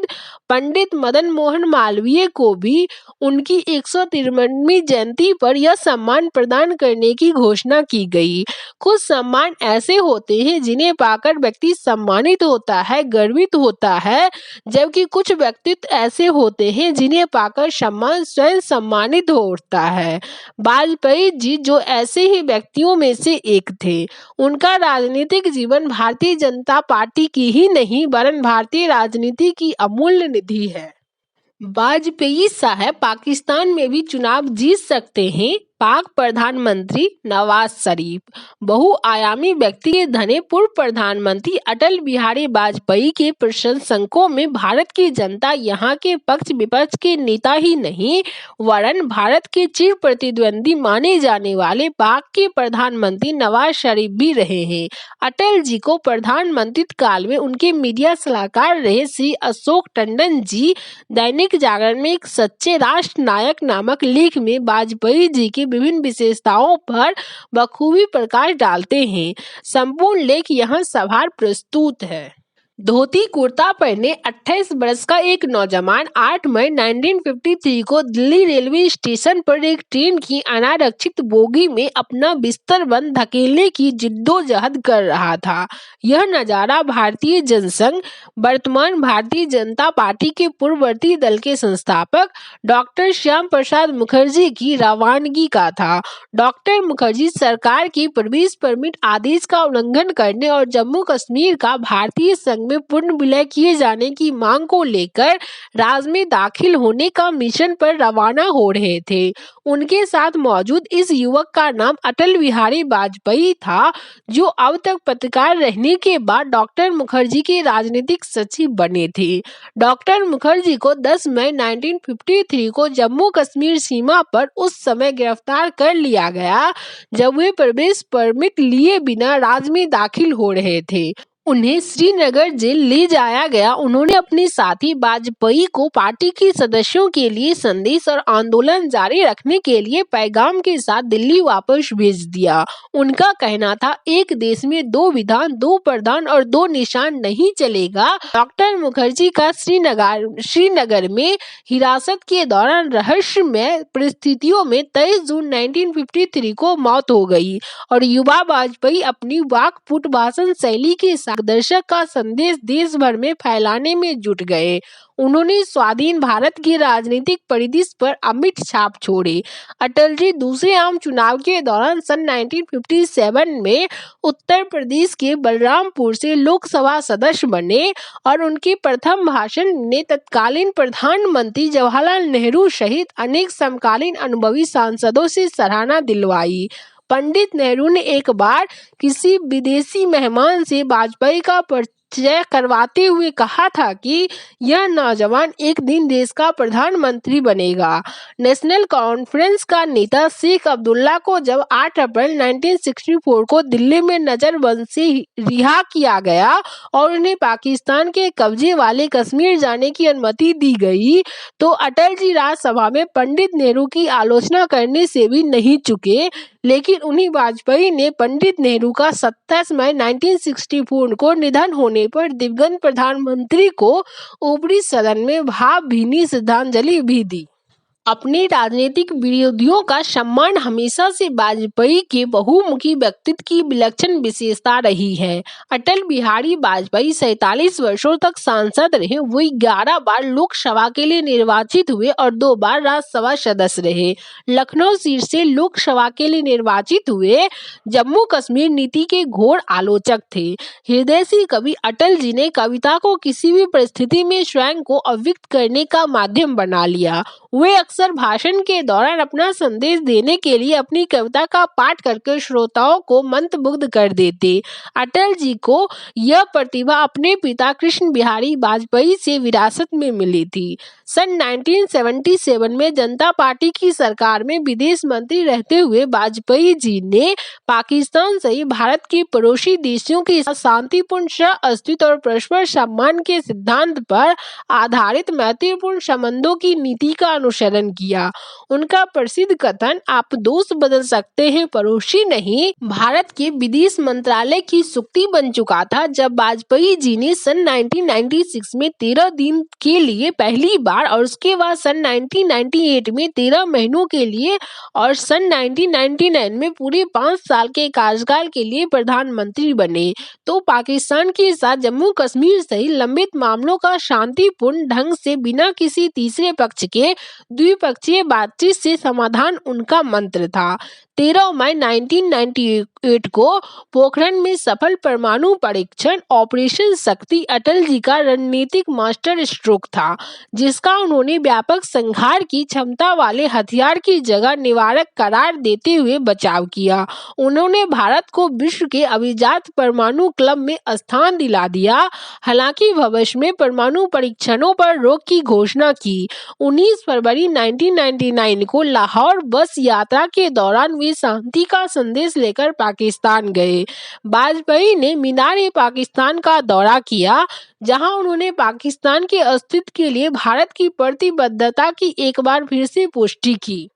पंडित मदन मोहन मालवीय को भी उनकी 153वीं जयंती पर यह सम्मान प्रदान करने की घोषणा की गई। कुछ सम्मान ऐसे होते हैं जिन्हें पाकर व्यक्ति सम्मानित होता है, गर्वित होता है, जबकि कुछ व्यक्तित्व ऐसे होते हैं जिन्हें पाकर सम्मान स्वयं सम्मानित होता है। वाजपेयी जी जो ऐसे ही व्यक्तियों में से एक थे। उनका राजनीतिक जीवन भारतीय जनता पार्टी की ही नहीं वरन भारतीय राजनीति की अमूल्य निधि है। वाजपेयी साहब पाकिस्तान में भी चुनाव जीत सकते हैं। पाक प्रधानमंत्री नवाज शरीफ। बहुआयामी व्यक्ति के धने पूर्व प्रधानमंत्री अटल बिहारी वाजपेयी के प्रशंसकों में भारत की जनता यहाँ के पक्ष विपक्ष के नेता ही नहीं वरन भारत के चिर प्रतिद्वंदी माने जाने वाले पाक के प्रधानमंत्री नवाज शरीफ भी रहे हैं। अटल जी को प्रधानमंत्री काल में उनके मीडिया सलाहकार रहे श्री अशोक टंडन जी दैनिक जागरण में एक सच्चे राष्ट्र नायक नामक लेख में वाजपेयी जी की विभिन्न विशेषताओं पर बखूबी प्रकाश डालते हैं। संपूर्ण लेख यहाँ सभार प्रस्तुत है। धोती कुर्ता पहने 28 वर्ष का एक नौजवान 8 मई 1953 को दिल्ली रेलवे स्टेशन पर एक ट्रेन की अनारक्षित बोगी में अपना बिस्तर बंद धकेलने की जिद्दोजहद कर रहा था। यह नजारा भारतीय जनसंघ वर्तमान भारतीय जनता पार्टी के पूर्ववर्ती दल के संस्थापक डॉक्टर श्याम प्रसाद मुखर्जी की रवानगी का था। डॉक्टर मुखर्जी सरकार की प्रवेश परमिट आदेश का उल्लंघन करने और जम्मू कश्मीर का भारतीय संघ में पूर्ण विलय किए जाने की मांग को लेकर राज में दाखिल होने का मिशन पर रवाना हो रहे थे। उनके साथ मौजूद इस युवक का नाम अटल बिहारी वाजपेयी था, जो अब तक पत्रकार रहने के बाद डॉक्टर मुखर्जी के राजनीतिक सचिव बने थे। डॉक्टर मुखर्जी को 10 मई 1953 को जम्मू कश्मीर सीमा पर उस समय गिरफ्तार कर लिया गया जब वे प्रवेश परमिट लिए बिना राज्य में दाखिल हो रहे थे। उन्हें श्रीनगर जेल ले जाया गया। उन्होंने अपने साथी वाजपेयी को पार्टी के सदस्यों के लिए संदेश और आंदोलन जारी रखने के लिए पैगाम के साथ दिल्ली वापस भेज दिया। उनका कहना था, एक देश में 2 विधान, 2 प्रधान और 2 निशान नहीं चलेगा। डॉक्टर मुखर्जी का श्रीनगर में हिरासत के दौरान रहस्यमय परिस्थितियों में 23 जून 1953 को मौत हो गई और युवा वाजपेयी अपनी वाकफुट भाषण शैली के साथ दर्शक का संदेश देश भर में फैलाने में जुट गए। उन्होंने स्वाधीन भारत की राजनीतिक परिदृश्य पर अमिट छाप छोड़े। अटल जी दूसरे आम चुनाव के दौरान सन 1957 में उत्तर प्रदेश के बलरामपुर से लोकसभा सदस्य बने और उनके प्रथम भाषण ने तत्कालीन प्रधानमंत्री जवाहरलाल नेहरू सहित अनेक समकालीन अनुभवी सांसदों से सराहना दिलवाई। पंडित नेहरू ने एक बार किसी विदेशी मेहमान से वाजपेयी का परिचय करवाते हुए कहा था कि यह नौजवान एक दिन देश का प्रधानमंत्री बनेगा। नेशनल कॉन्फ्रेंस का नेता शेख अब्दुल्ला को जब 8 अप्रैल 1964 को दिल्ली में नजरबंद से रिहा किया गया और उन्हें पाकिस्तान के कब्जे वाले कश्मीर जाने की अनुमति दी गई, तो अटल जी राज्यसभा में पंडित नेहरू की आलोचना करने से भी नहीं चुके। लेकिन उन्हीं वाजपेयी ने पंडित नेहरू का 27 मई 1964 को निधन होने पर दिवंगत प्रधानमंत्री को ऊपरी सदन में भावभीनी श्रद्धांजलि भी दी। अपने राजनीतिक विरोधियों का सम्मान हमेशा से वाजपेयी के बहुमुखी व्यक्तित्व की विलक्षण विशेषता रही है। अटल बिहारी वाजपेयी 47 वर्षों तक सांसद रहे। वे 11 बार लोकसभा के लिए निर्वाचित हुए और 2 बार राज्यसभा सदस्य रहे। लखनऊ सीट से लोकसभा के लिए निर्वाचित हुए। जम्मू कश्मीर नीति के घोर आलोचक थे। हृदयसी कवि अटल जी ने कविता को किसी भी परिस्थिति में स्वयं को अभिव्यक्त करने का माध्यम बना लिया। वे अक्सर भाषण के दौरान अपना संदेश देने के लिए अपनी कविता का पाठ करके श्रोताओं को मंत्रमुग्ध कर देते। अटल जी को यह प्रतिभा अपने पिता कृष्ण बिहारी वाजपेयी से विरासत में मिली थी। सन 1977 में जनता पार्टी की सरकार में विदेश मंत्री रहते हुए वाजपेयी जी ने पाकिस्तान सहित भारत के पड़ोसी देशों के साथ शांतिपूर्ण सह-अस्तित्व और परस्पर सम्मान के सिद्धांत पर आधारित मैत्रीपूर्ण संबंधों की नीति का अनुसरण किया। उनका प्रसिद्ध कथन, आप दोस्त बदल सकते हैं, पड़ोसी नहीं, भारत के विदेश मंत्रालय की सूक्ति बन चुका था। जब वाजपेयी जी ने सन 1996 में 13 दिन के लिए पहली बार और उसके बाद सन 1998 में 13 महीनों के लिए और सन 1999 में पूरे 5 साल के कार्यकाल के लिए प्रधानमंत्री बने, तो पाकिस्तान के साथ जम्मू कश्मीर सहित लंबित मामलों का शांतिपूर्ण ढंग से बिना किसी तीसरे पक्ष के द्विपक्षीय बातचीत से समाधान उनका मंत्र था। 13 मई 1998 को पोखरण में सफल परमाणु परीक्षण ऑपरेशन शक्ति अटल जी का रणनीतिक मास्टर स्ट्रोक था, जिसका उन्होंने व्यापक संहार की क्षमता वाले हथियार की जगह निवारक करार देते हुए बचाव किया। उन्होंने भारत को विश्व के अभिजात परमाणु क्लब में स्थान दिला दिया। हालांकि भविष्य में परमाणु परीक्षणों पर रोक की घोषणा की। 19 फरवरी 1999 को लाहौर बस यात्रा के दौरान वे शांति का संदेश लेकर पाकिस्तान गए। वाजपेयी ने मीनार-ए-पाकिस्तान का दौरा किया, जहां उन्होंने पाकिस्तान के अस्तित्व के लिए भारत की प्रतिबद्धता की एक बार फिर से पुष्टि की।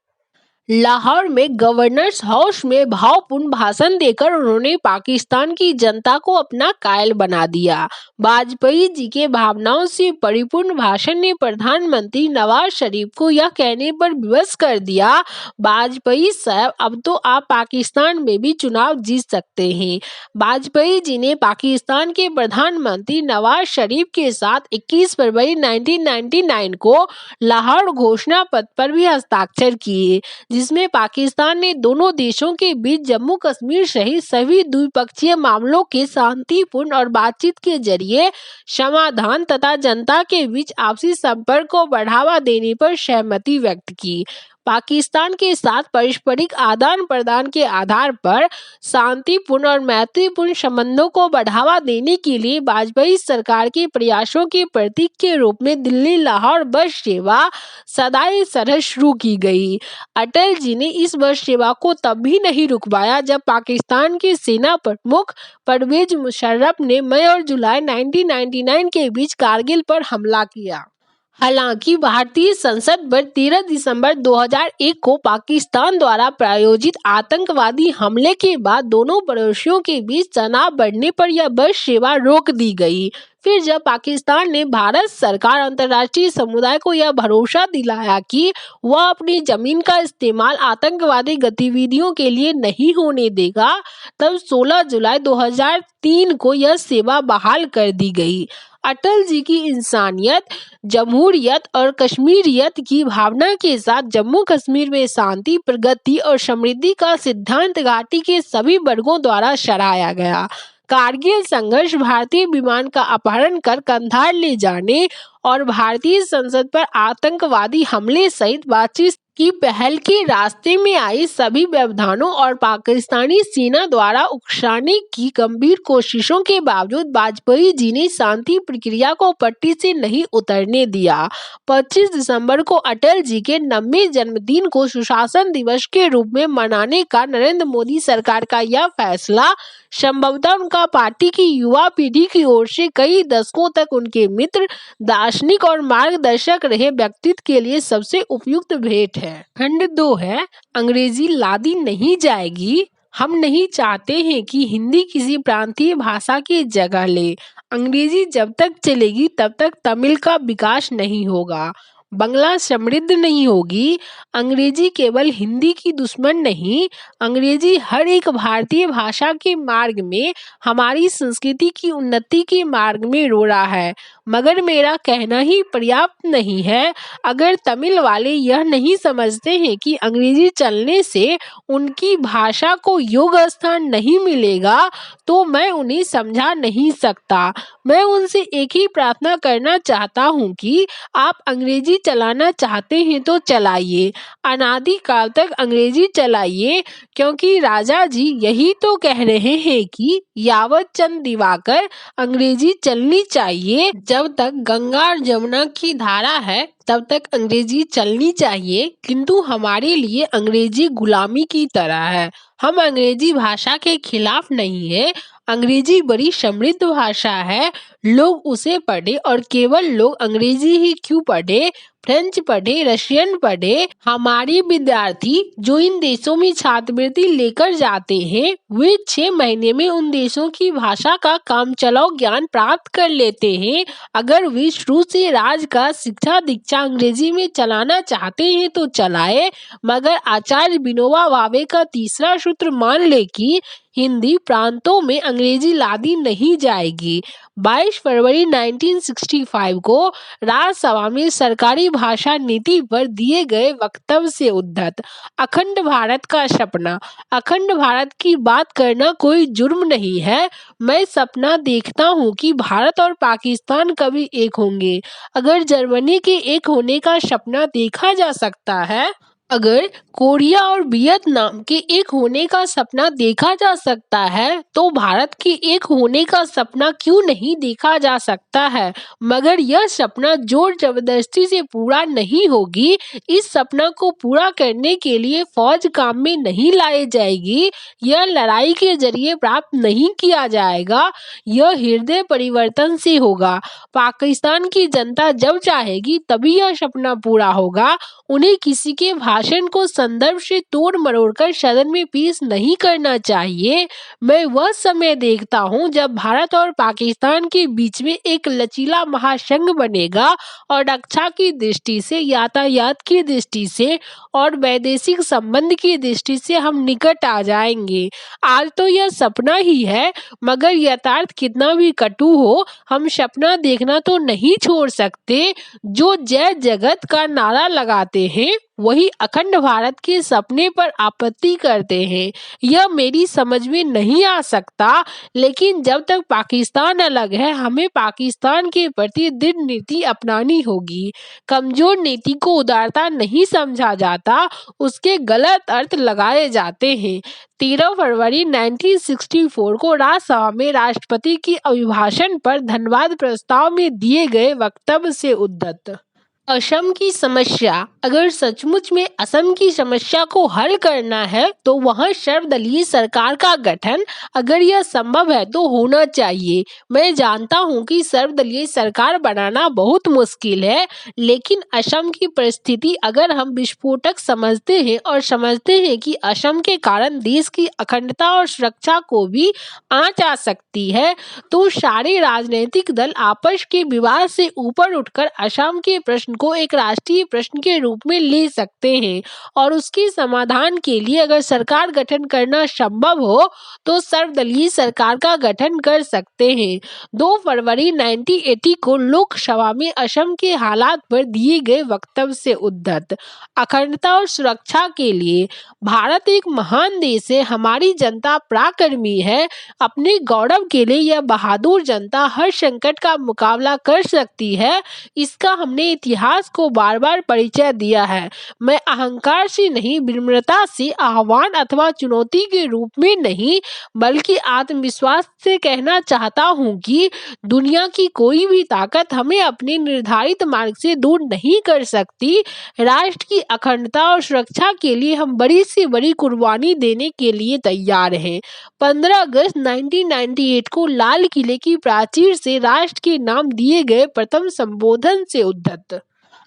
लाहौर में गवर्नर्स हाउस में भावपूर्ण भाषण देकर उन्होंने पाकिस्तान की जनता को अपना कायल बना दिया। वाजपेयी जी के भावनाओं से परिपूर्ण भाषण ने प्रधानमंत्री नवाज शरीफ को यह कहने पर विवश कर दिया, वाजपेयी साहब, अब तो आप पाकिस्तान में भी चुनाव जीत सकते हैं। वाजपेयी जी ने पाकिस्तान के प्रधानमंत्री नवाज शरीफ के साथ 21 फरवरी 1999 को लाहौर घोषणा पत्र पर भी हस्ताक्षर किए, जिसमें पाकिस्तान ने दोनों देशों के बीच जम्मू कश्मीर सहित सभी द्विपक्षीय मामलों के शांतिपूर्ण और बातचीत के जरिए समाधान तथा जनता के बीच आपसी संपर्क को बढ़ावा देने पर सहमति व्यक्त की। पाकिस्तान के साथ पारस्परिक आदान प्रदान के आधार पर शांतिपूर्ण और मैत्रीपूर्ण संबंधों को बढ़ावा देने के लिए वाजपेयी सरकार के प्रयासों के प्रतीक के रूप में दिल्ली लाहौर बस सेवा सदाई सरहद शुरू की गई। अटल जी ने इस बस सेवा को तब भी नहीं रुकवाया जब पाकिस्तान के सेना प्रमुख परवेज मुशर्रफ ने मई और जुलाई 1999 के बीच कारगिल पर हमला किया। हालांकि भारतीय संसद पर 13 दिसंबर 2001 को पाकिस्तान द्वारा प्रायोजित आतंकवादी हमले के बाद दोनों पड़ोसियों के बीच तनाव बढ़ने पर यह बस सेवा रोक दी गई। फिर जब पाकिस्तान ने भारत सरकार अंतर्राष्ट्रीय समुदाय को यह भरोसा दिलाया कि वह अपनी जमीन का इस्तेमाल आतंकवादी गतिविधियों के लिए नहीं होने देगा, तब 16 जुलाई 2003 को यह सेवा बहाल कर दी गई। अटल जी की इंसानियत, जमहूरियत और कश्मीरियत की भावना के साथ जम्मू कश्मीर में शांति, प्रगति और समृद्धि का सिद्धांत घाटी के सभी वर्गों द्वारा सराहा गया। कारगिल संघर्ष भारतीय विमान का अपहरण कर कंधार ले जाने और भारतीय संसद पर आतंकवादी हमले सहित बातचीत की पहल के रास्ते में आई सभी व्यवधानों और पाकिस्तानी सेना द्वारा उकसाने की गंभीर कोशिशों के बावजूद वाजपेयी जी ने शांति प्रक्रिया को पटरी से नहीं उतरने दिया। 25 दिसंबर को अटल जी के 90वें जन्मदिन को सुशासन दिवस के रूप में मनाने का नरेंद्र मोदी सरकार का यह फैसला संभवतः उनका पार्टी की युवा पीढ़ी की ओर से कई दशकों तक उनके मित्र, दार्शनिक और मार्गदर्शक रहे व्यक्तित्व के लिए सबसे उपयुक्त भेंट है। खंड 2 है, अंग्रेजी लादी नहीं जाएगी। हम नहीं चाहते हैं कि हिंदी किसी प्रांतीय भाषा की जगह ले। अंग्रेजी जब तक चलेगी तब तक तमिल का विकास नहीं होगा, बंगला समृद्ध नहीं होगी। अंग्रेजी केवल हिंदी की दुश्मन नहीं, अंग्रेजी हर एक भारतीय भाषा के मार्ग में, हमारी संस्कृति की उन्नति के मार्ग में रो रहा है। मगर मेरा कहना ही पर्याप्त नहीं है। अगर तमिल वाले यह नहीं समझते हैं कि अंग्रेजी चलने से उनकी भाषा को योग्य स्थान नहीं मिलेगा, तो मैं उन्हें समझा नहीं सकता। मैं उनसे एक ही प्रार्थना करना चाहता हूँ कि आप अंग्रेजी चलाना चाहते हैं तो चलाइए, अनादिकाल तक अंग्रेजी चलाइए, क्योंकि राजा जी यही तो कह रहे हैं कि यावत चंद दिवाकर अंग्रेजी चलनी चाहिए। जब तक गंगा और जमुना की धारा है तब तक अंग्रेजी चलनी चाहिए, किंतु हमारे लिए अंग्रेजी गुलामी की तरह है। हम अंग्रेजी भाषा के खिलाफ नहीं है। अंग्रेजी बड़ी समृद्ध भाषा है, लोग उसे पढ़े, और केवल लोग अंग्रेजी ही क्यों पढ़े, फ्रेंच पढ़े, रशियन पढ़े। हमारे विद्यार्थी जो इन देशों में छात्रवृत्ति लेकर जाते हैं, वे 6 महीने में उन देशों की भाषा का कामचलाऊ ज्ञान प्राप्त कर लेते हैं। अगर वे शुरू से राज का शिक्षा दीक्षा अंग्रेजी में चलाना चाहते हैं तो चलाए, मगर आचार्य विनोबा भावे का तीसरा सूत्र मान ले कि हिंदी प्रांतों में अंग्रेजी लादी नहीं जाएगी। 22 फरवरी 1965 को राज्यसभा में सरकारी भाषा नीति पर दिए गए वक्तव्य से उद्धत। अखंड भारत का सपना। अखंड भारत की बात करना कोई जुर्म नहीं है। मैं सपना देखता हूँ कि भारत और पाकिस्तान कभी एक होंगे। अगर जर्मनी के एक होने का सपना देखा जा सकता है, अगर कोरिया और वियतनाम के एक होने का सपना देखा जा सकता है, तो भारत के एक होने का सपना क्यों नहीं देखा जा सकता है? मगर यह सपना जोर जबरदस्ती से पूरा नहीं होगी। इस सपना को पूरा करने के लिए फौज काम में नहीं लाई जाएगी। यह लड़ाई के जरिए प्राप्त नहीं किया जाएगा। यह हृदय परिवर्तन से होगा। पाकिस्तान की जनता जब चाहेगी तभी यह सपना पूरा होगा। उन्हें किसी के भाषण को संदर्भ से तोड़ मरोड़ कर सदन में पेश नहीं करना चाहिए। मैं वह समय देखता हूं जब भारत और पाकिस्तान के बीच में एक लचीला महासंघ बनेगा और रक्षा की दृष्टि से, यातायात की दृष्टि से और वैदेशिक संबंध की दृष्टि से हम निकट आ जाएंगे। आज तो यह सपना ही है, मगर यथार्थ कितना भी कटु हो, हम सपना देखना तो नहीं छोड़ सकते। जो जय जगत का नारा लगाते हैं, वही अखंड भारत के सपने पर आपत्ति करते हैं। यह मेरी समझ में नहीं आ सकता, लेकिन जब तक पाकिस्तान अलग है, हमें पाकिस्तान के प्रति दृढ़ नीति अपनानी होगी। कमजोर नीति को उदारता नहीं समझा जाता, उसके गलत अर्थ लगाए जाते हैं। 13 फरवरी 1964 को राज्यसभा में राष्ट्रपति के अभिभाषण पर धन्यवाद प्रस्ताव में दिए गए वक्तव्य से उद्धत। असम की समस्या। अगर सचमुच में असम की समस्या को हल करना है, तो वहां सर्वदलीय सरकार का गठन, अगर यह संभव है, तो होना चाहिए। मैं जानता हूं कि सर्वदलीय सरकार बनाना बहुत मुश्किल है, लेकिन असम की परिस्थिति अगर हम विस्फोटक समझते हैं और समझते हैं कि असम के कारण देश की अखंडता और सुरक्षा को भी आंच आ सकती है, तो सारे राजनीतिक दल आपस के विवाद से ऊपर उठकर असम के प्रश्न को एक राष्ट्रीय प्रश्न के रूप में ले सकते हैं और उसके समाधान के लिए अगर सरकार गठन करना संभव हो, तो सर्वदलीय सरकार का गठन कर सकते हैं। 2 फरवरी 1980 को लोकसभा में असम के हालात पर दिए गए वक्तव्य से उद्धत। अखंडता और सुरक्षा के लिए भारत एक महान देश है। हमारी जनता पराक्रमी है। अपने गौरव के लिए यह बहादुर जनता हर संकट का मुकाबला कर सकती है। इसका हमने इतिहास को बार बार परिचय दिया है। मैं अहंकार से नहीं, विनम्रता से, आह्वान अथवा चुनौती के रूप में नहीं, बल्कि आत्मविश्वास से कहना चाहता हूँ कि दुनिया की कोई भी ताकत हमें अपने निर्धारित मार्ग से दूर नहीं कर सकती। राष्ट्र की अखंडता और सुरक्षा के लिए हम बड़ी से बड़ी कुर्बानी देने के लिए तैयार हैं। 15 अगस्त 1998 को लाल किले की प्राचीर से राष्ट्र के नाम दिए गए प्रथम संबोधन से उद्धत।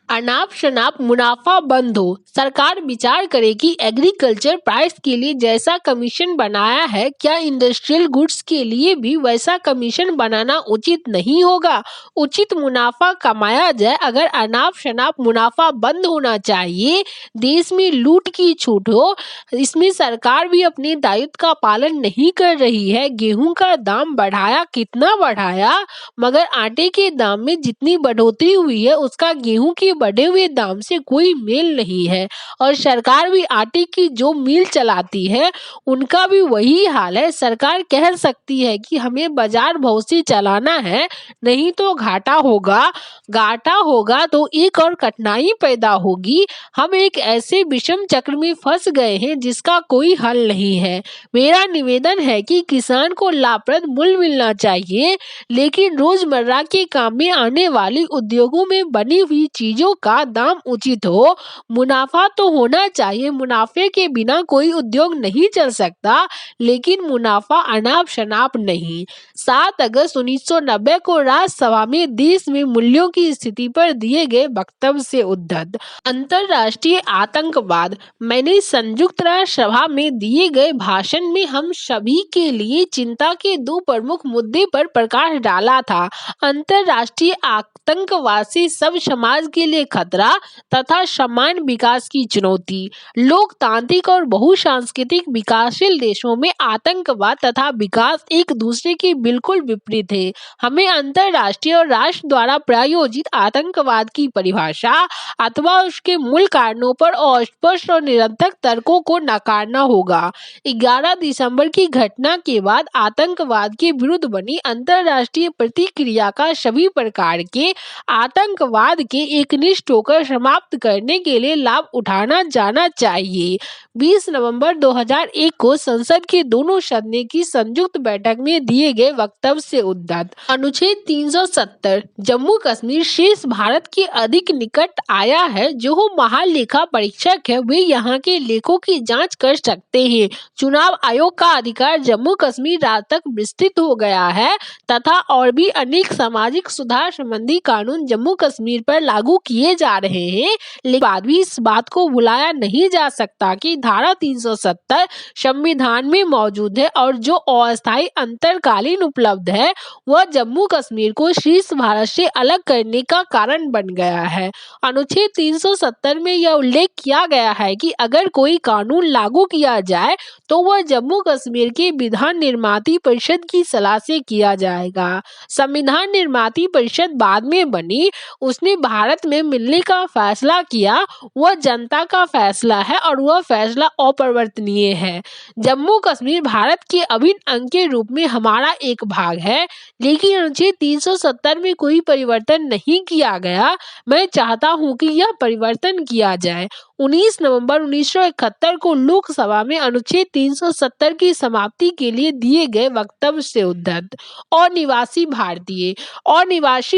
अनाप शनाप मुनाफा बंद हो। सरकार विचार करे कि एग्रीकल्चर प्राइस के लिए जैसा कमीशन बनाया है, क्या इंडस्ट्रियल गुड्स के लिए भी वैसा कमीशन बनाना उचित नहीं होगा? उचित मुनाफा कमाया जाए। अगर अनाप शनाप मुनाफा बंद होना चाहिए, देश में लूट की छूट हो, इसमें सरकार भी अपने दायित्व का पालन नहीं कर रही है। गेहूं का दाम बढ़ाया, कितना बढ़ाया, मगर आटे के दाम में जितनी बढ़ोतरी हुई है, उसका गेहूं के बढ़े हुए दाम से कोई मेल नहीं है। और सरकार भी आटे की जो मिल चलाती है, उनका भी वही हाल है। सरकार कह सकती है कि हमें बाजार भाव से चलाना है, नहीं तो घाटा होगा। घाटा होगा तो एक और कठिनाई पैदा होगी। हम एक ऐसे विषम चक्र में फंस गए हैं जिसका कोई हल नहीं है। मेरा निवेदन है कि किसान को लाभप्रद मूल्य मिलना चाहिए, लेकिन रोजमर्रा के काम में आने वाली उद्योगों में बनी हुई चीजों का दाम उचित हो। मुनाफा तो होना चाहिए, मुनाफे के बिना कोई उद्योग नहीं चल सकता, लेकिन मुनाफा अनाप शनाप नहीं। 7 अगस्त 1990 को राज्यसभा में देश में मूल्यों की स्थिति पर दिए गए वक्तव्य से उद्धत। अंतर्राष्ट्रीय आतंकवाद। मैंने संयुक्त राष्ट्र सभा में दिए गए भाषण में हम सभी के लिए चिंता के 2 प्रमुख मुद्दे पर प्रकाश डाला था। अंतर्राष्ट्रीय आतंकवाद से सब समाज के लिए खतरा तथा समान विकास की चुनौती। लोकतांत्रिक और बहुसांस्कृतिक विकासशील देशों में आतंकवाद तथा विकास एक दूसरे के बिल्कुल विपरीत है। हमें अंतर्राष्ट्रीय और राष्ट्र द्वारा प्रायोजित आतंकवाद की परिभाषा अथवा उसके मूल कारणों पर अस्पष्ट और निरर्थक तर्कों को नकारना होगा। 11 दिसंबर की घटना के बाद आतंकवाद के विरुद्ध बनी अंतर्राष्ट्रीय प्रतिक्रिया का सभी प्रकार के आतंकवाद के एकनिष्ठ होकर समाप्त करने के लिए लाभ उठाना जाना चाहिए। 20 नवंबर 2001 को संसद के दोनों सदनों की संयुक्त बैठक में दिए गए वक्तव्य से उद्धृत अनुच्छेद 370 जम्मू कश्मीर शेष भारत के अधिक निकट आया है। जो महालेखा परीक्षक है वे यहाँ के लेखों की जांच कर सकते हैं। चुनाव आयोग का अधिकार जम्मू कश्मीर राज्य तक विस्तृत हो गया है तथा और भी अनेक सामाजिक सुधार संबंधी कानून जम्मू कश्मीर पर लागू किए जा रहे हैं। लेकिन बाद भी इस बात को भुलाया नहीं जा सकता कि धारा 370 संविधान में मौजूद है और जो अस्थायी अंतरकालीन उपलब्ध है वह जम्मू कश्मीर को शेष भारत से अलग करने का कारण बन गया है। अनुच्छेद 370 में यह उल्लेख किया गया है कि अगर कोई कानून लागू किया जाए तो वह जम्मू कश्मीर के विधान निर्माती परिषद की सलाह से किया जाएगा। संविधान निर्माती परिषद बाद में बनी, उसने भारत में मिलने का फैसला किया, वह जनता का फैसला है और वह फैसला अपरिवर्तनीय है। जम्मू कश्मीर भारत के अभिन्न अंग के रूप में हमारा एक भाग है, लेकिन अनुच्छेद 370 में कोई परिवर्तन नहीं किया गया। मैं चाहता हूं कि यह परिवर्तन किया जाए। 19 नवंबर 1971 को लोकसभा में अनुच्छेद 370 की समाप्ति के लिए दिए गए वक्तव्य से उद्धृत अनिवासी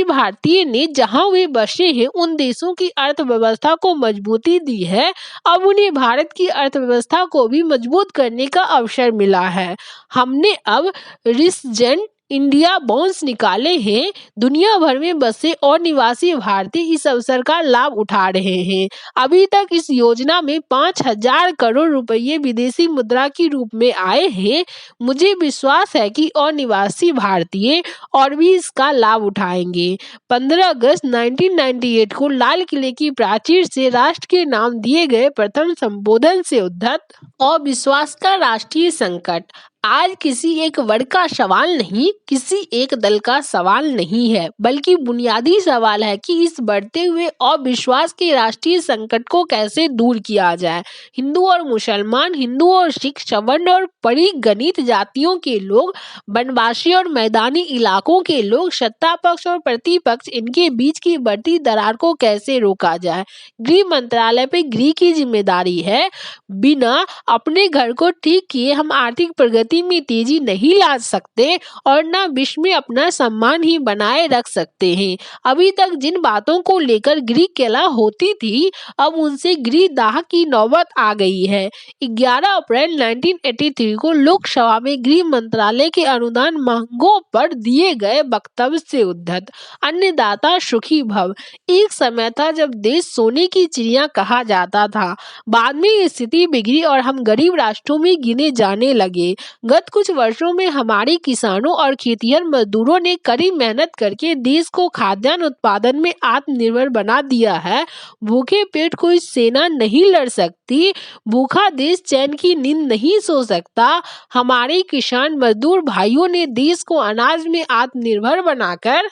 भारतीय ने जहां वे बसे हैं उन देशों की अर्थव्यवस्था को मजबूती दी है। अब उन्हें भारत की अर्थव्यवस्था को भी मजबूत करने का अवसर मिला है। हमने अब रेसिडेंट इंडिया बॉन्ड्स निकाले हैं। दुनिया भर में बसे और निवासी भारतीय इस अवसर का लाभ उठा रहे हैं। अभी तक इस योजना में 5,000 करोड़ रुपए विदेशी मुद्रा के रूप में आए हैं। मुझे विश्वास है कि अनिवासी भारतीय और भी इसका लाभ उठाएंगे। 15 अगस्त 1998 को लाल किले की प्राचीर से राष्ट्र के नाम दिए गए प्रथम संबोधन से उद्धृत अविश्वास का राष्ट्रीय संकट आज किसी एक वर्ग का सवाल नहीं, किसी एक दल का सवाल नहीं है, बल्कि बुनियादी सवाल है कि इस बढ़ते हुए अविश्वास के राष्ट्रीय संकट को कैसे दूर किया जाए। हिंदू और मुसलमान, हिंदू और सिख, सवर्ण और परिगणित जातियों के लोग, वनवासी और मैदानी इलाकों के लोग, सत्ता पक्ष और प्रतिपक्ष, इनके बीच की बढ़ती दरार को कैसे रोका जाए। गृह मंत्रालय पे गृह की जिम्मेदारी है। बिना अपने घर को ठीक किए हम आर्थिक प्रगति में तेजी नहीं ला सकते और न विश्व में अपना सम्मान ही बनाए रख सकते हैं। अभी तक जिन बातों को लेकर गृह कलह होती थी, अब उनसे गृह दाह की नौबत आ गई है। 11 अप्रैल 1983 को लोकसभा में गृह मंत्रालय के अनुदान मांगों पर दिए गए वक्तव्य से उद्धृत अन्नदाता सुखी भव। एक समय था जब देश सोने की चिड़िया कहा जाता था। बाद में स्थिति बिगड़ी और हम गरीब राष्ट्रों में गिने जाने लगे। गत कुछ वर्षों में हमारे किसानों और खेतिहर मजदूरों ने कड़ी मेहनत करके देश को खाद्यान्न उत्पादन में आत्मनिर्भर बना दिया है। भूखे पेट कोई सेना नहीं लड़ सकती, भूखा देश चैन की नींद नहीं सो सकता। हमारे किसान मजदूर भाइयों ने देश को अनाज में आत्मनिर्भर बनाकर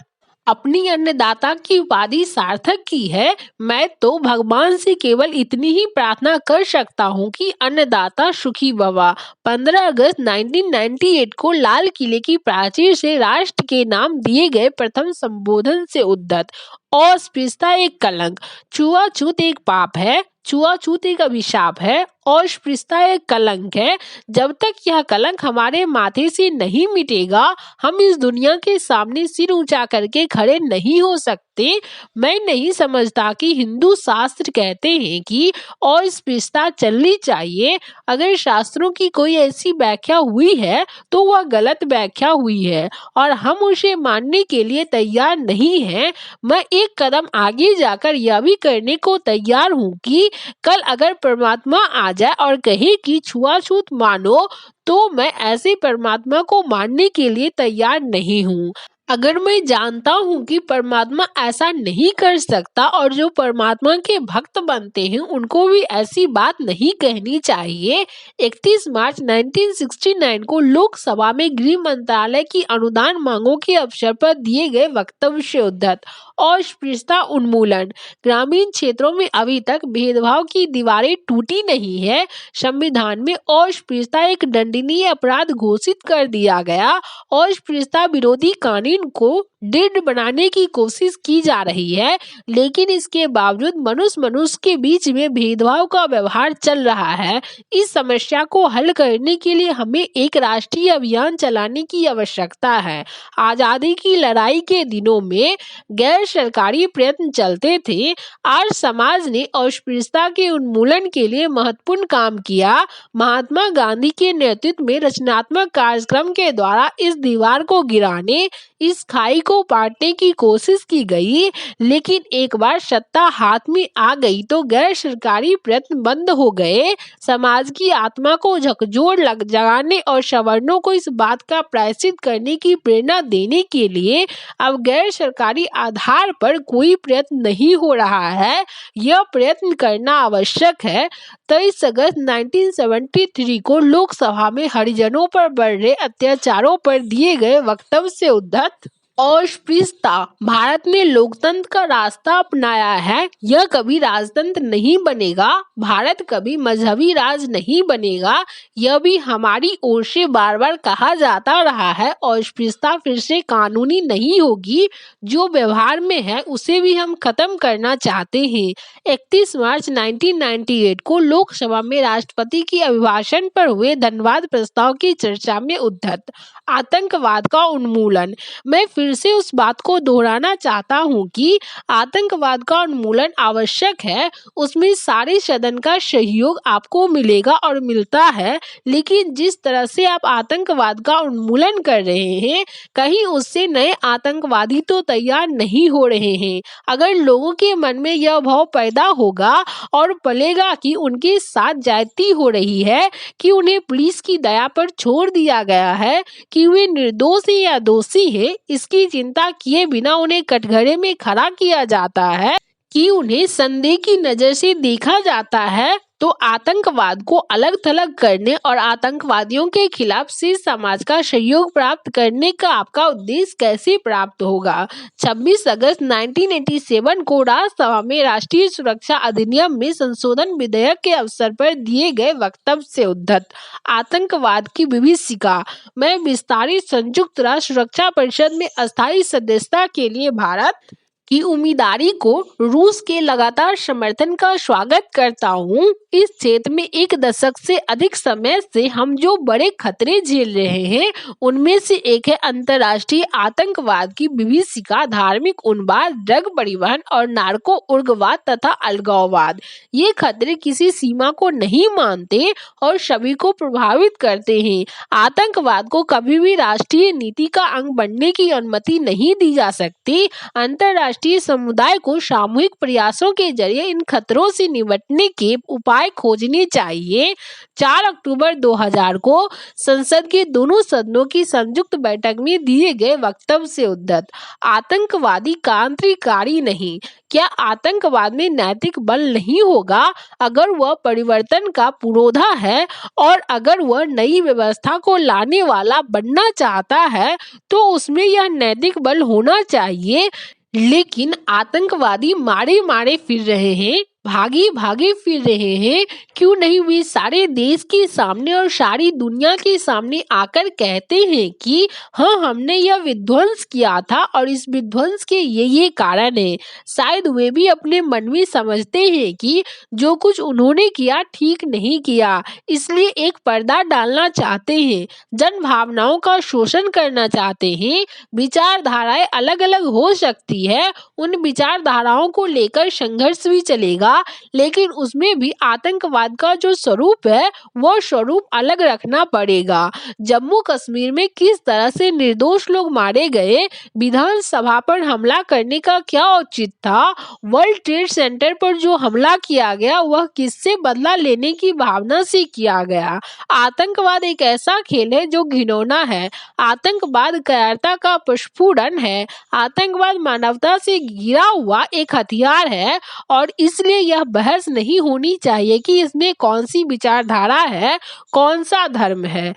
अपनी अन्नदाता की उपाधि सार्थक की है। मैं तो भगवान से केवल इतनी ही प्रार्थना कर सकता हूँ कि अन्नदाता सुखी भव। 15 अगस्त 1998 को लाल किले की प्राचीर से राष्ट्र के नाम दिए गए प्रथम संबोधन से उद्धृत अस्पृश्यता एक कलंक, छुआछूत एक पाप है, छुआछूत एक अभिशाप है और अस्पृश्यता एक कलंक है। जब तक यह कलंक हमारे माथे से नहीं मिटेगा, हम इस दुनिया के सामने सिर ऊंचा करके खड़े नहीं हो सकते। मैं नहीं समझता कि हिंदू शास्त्र कहते हैं कि अस्पृश्यता चलनी चाहिए। अगर शास्त्रों की कोई ऐसी व्याख्या हुई है तो वह गलत व्याख्या हुई है और हम उसे मानने के लिए तैयार नहीं हैं। मैं एक कदम आगे जाकर यह भी करने को तैयार हूँ कि कल अगर परमात्मा आ जाए और कहे कि छुआछूत मानो, तो मैं ऐसे परमात्मा को मानने के लिए तैयार नहीं हूँ। अगर मैं जानता हूँ कि परमात्मा ऐसा नहीं कर सकता और जो परमात्मा के भक्त बनते हैं उनको भी ऐसी बात नहीं कहनी चाहिए। 31 मार्च 1969 को लोकसभा में गृह मंत्रालय की अनुदान मांगों के अवसर पर दिए गए वक्तव्य से उद्धत। अस्पृश्यता उन्मूलन। ग्रामीण क्षेत्रों में अभी तक भेदभाव की दीवारें टूटी नहीं है। संविधान में अस्पृश्यता एक दंडनीय अपराध घोषित कर दिया गया। अस्पृश्यता विरोधी कानून को दृढ़ बनाने की कोशिश की जा रही है, लेकिन इसके बावजूद मनुष्य के बीच में भेदभाव का व्यवहार चल रहा है। इस समस्या को हल करने के लिए हमें एक राष्ट्रीय अभियान चलाने की आवश्यकता है। आजादी की लड़ाई के दिनों में गैर सरकारी प्रयत्न चलते थे। आज समाज ने अस्पृश्यता के उन्मूलन के लिए महत्वपूर्ण काम किया। महात्मा गांधी के नेतृत्व में रचनात्मक कार्यक्रम के द्वारा इस दीवार को गिराने, इस खाई को पाटने की कोशिश की गई, लेकिन एक बार सत्ता हाथ में आ गई तो गैर सरकारी प्रयत्न बंद हो गए। समाज की आत्मा को झकझोर जगाने और सवर्णों को इस बात का प्रायश्चित करने की प्रेरणा देने के लिए अब गैर सरकारी आधार पर कोई प्रयत्न नहीं हो रहा है। यह प्रयत्न करना आवश्यक है। 23 अगस्त 1973 को लोकसभा में हरिजनों पर बढ़ रहे अत्याचारों पर दिए गए वक्तव्य से उद्धत। अस्पृश्यता। भारत ने लोकतंत्र का रास्ता अपनाया है। यह कभी राजतंत्र नहीं बनेगा। भारत कभी मजहबी राज नहीं बनेगा। यह भी हमारी ओर से बार बार कहा जाता रहा है। अस्पृश्यता फिर से कानूनी नहीं होगी। जो व्यवहार में है उसे भी हम खत्म करना चाहते हैं। 31 मार्च 1998 को लोकसभा में राष्ट्रपति के अभिभाषण पर हुए धन्यवाद प्रस्ताव की चर्चा में उद्धत। आतंकवाद का उन्मूलन। मैं फिर से उस बात को दोहराना चाहता हूँ कि आतंकवाद का उन्मूलन आवश्यक है। उसमें सारे सदन का सहयोग आपको मिलेगा और मिलता है, लेकिन जिस तरह से आप आतंकवाद का उन्मूलन कर रहे हैं, कहीं उससे नए आतंकवादी तो तैयार नहीं हो रहे हैं। अगर लोगों के मन में यह भाव पैदा होगा और पलेगा कि उनके साथ ज्यादती हो रही है, कि उन्हें पुलिस की दया पर छोड़ दिया गया है, कि वे निर्दोष है या दोषी है, इसकी चिंता किए बिना उन्हें कटघरे में खड़ा किया जाता है, कि उन्हें संदेह की नजर से देखा जाता है, तो आतंकवाद को अलग थलग करने और आतंकवादियों के खिलाफ शीर्ष समाज का सहयोग प्राप्त करने का आपका उद्देश्य कैसे प्राप्त होगा। 26 अगस्त 1987 को राज्यसभा में राष्ट्रीय सुरक्षा अधिनियम में संशोधन विधेयक के अवसर पर दिए गए वक्तव्य से उद्धत। आतंकवाद की विभीषिका। मैं विस्तारित संयुक्त राष्ट्र सुरक्षा परिषद में अस्थायी सदस्यता के लिए भारत की उम्मीदवारी को रूस के लगातार समर्थन का स्वागत करता हूँ। इस क्षेत्र में एक दशक से अधिक समय से हम जो बड़े खतरे झेल रहे हैं, उनमें से एक है अंतर्राष्ट्रीय आतंकवाद की विभीषिका, धार्मिक उन्माद, ड्रग परिवहन और नार्को उग्रवाद तथा अलगाववाद। ये खतरे किसी सीमा को नहीं मानते और सभी को प्रभावित करते हैं। आतंकवाद को कभी भी राष्ट्रीय नीति का अंग बनने की अनुमति नहीं दी जा सकती। अंतर्राष्ट्रीय समुदाय को सामूहिक प्रयासों के जरिए इन खतरों से निपटने के उपाय खोजने चाहिए। 4 अक्टूबर 2000 को संसद के दोनों सदनों की संयुक्त बैठक में दिए गए वक्तव्य से उद्धत। आतंकवादी क्रांतिकारी नहीं। क्या आतंकवाद में नैतिक बल नहीं होगा? अगर वह परिवर्तन का पुरोधा है और अगर वह नई व्यवस्था को लाने वाला बनना चाहता है, तो उसमें यह नैतिक बल होना चाहिए। लेकिन आतंकवादी मारे मारे फिर रहे हैं, भागे भागे फिर रहे हैं। क्यों नहीं वे सारे देश के सामने और सारी दुनिया के सामने आकर कहते हैं कि हाँ, हमने यह विध्वंस किया था और इस विध्वंस के ये कारण है। शायद वे भी अपने मन में समझते हैं कि जो कुछ उन्होंने किया ठीक नहीं किया, इसलिए एक पर्दा डालना चाहते हैं, जन भावनाओं का शोषण करना चाहते हैं। विचारधाराएं अलग अलग हो सकती है, उन विचारधाराओं को लेकर संघर्ष भी चलेगा, जाएगा, लेकिन उसमें भी आतंकवाद का जो स्वरूप है वो स्वरूप अलग रखना पड़ेगा। जम्मू कश्मीर में किस तरह से निर्दोष लोग मारे गए, विधानसभा पर हमला करने का क्या औचित्य था, वर्ल्ड ट्रेड सेंटर पर जो हमला किया गया वह किससे बदला लेने की भावना से किया गया। आतंकवाद एक ऐसा खेल है जो घिनौना है। आतंकवाद कायरता का प्रस्फुटन है। आतंकवाद मानवता से घिरा हुआ एक हथियार है और इसलिए यह बहस नहीं होनी चाहिए कि इसमें कौन सी विचारधारा है, कौन सा धर्म है।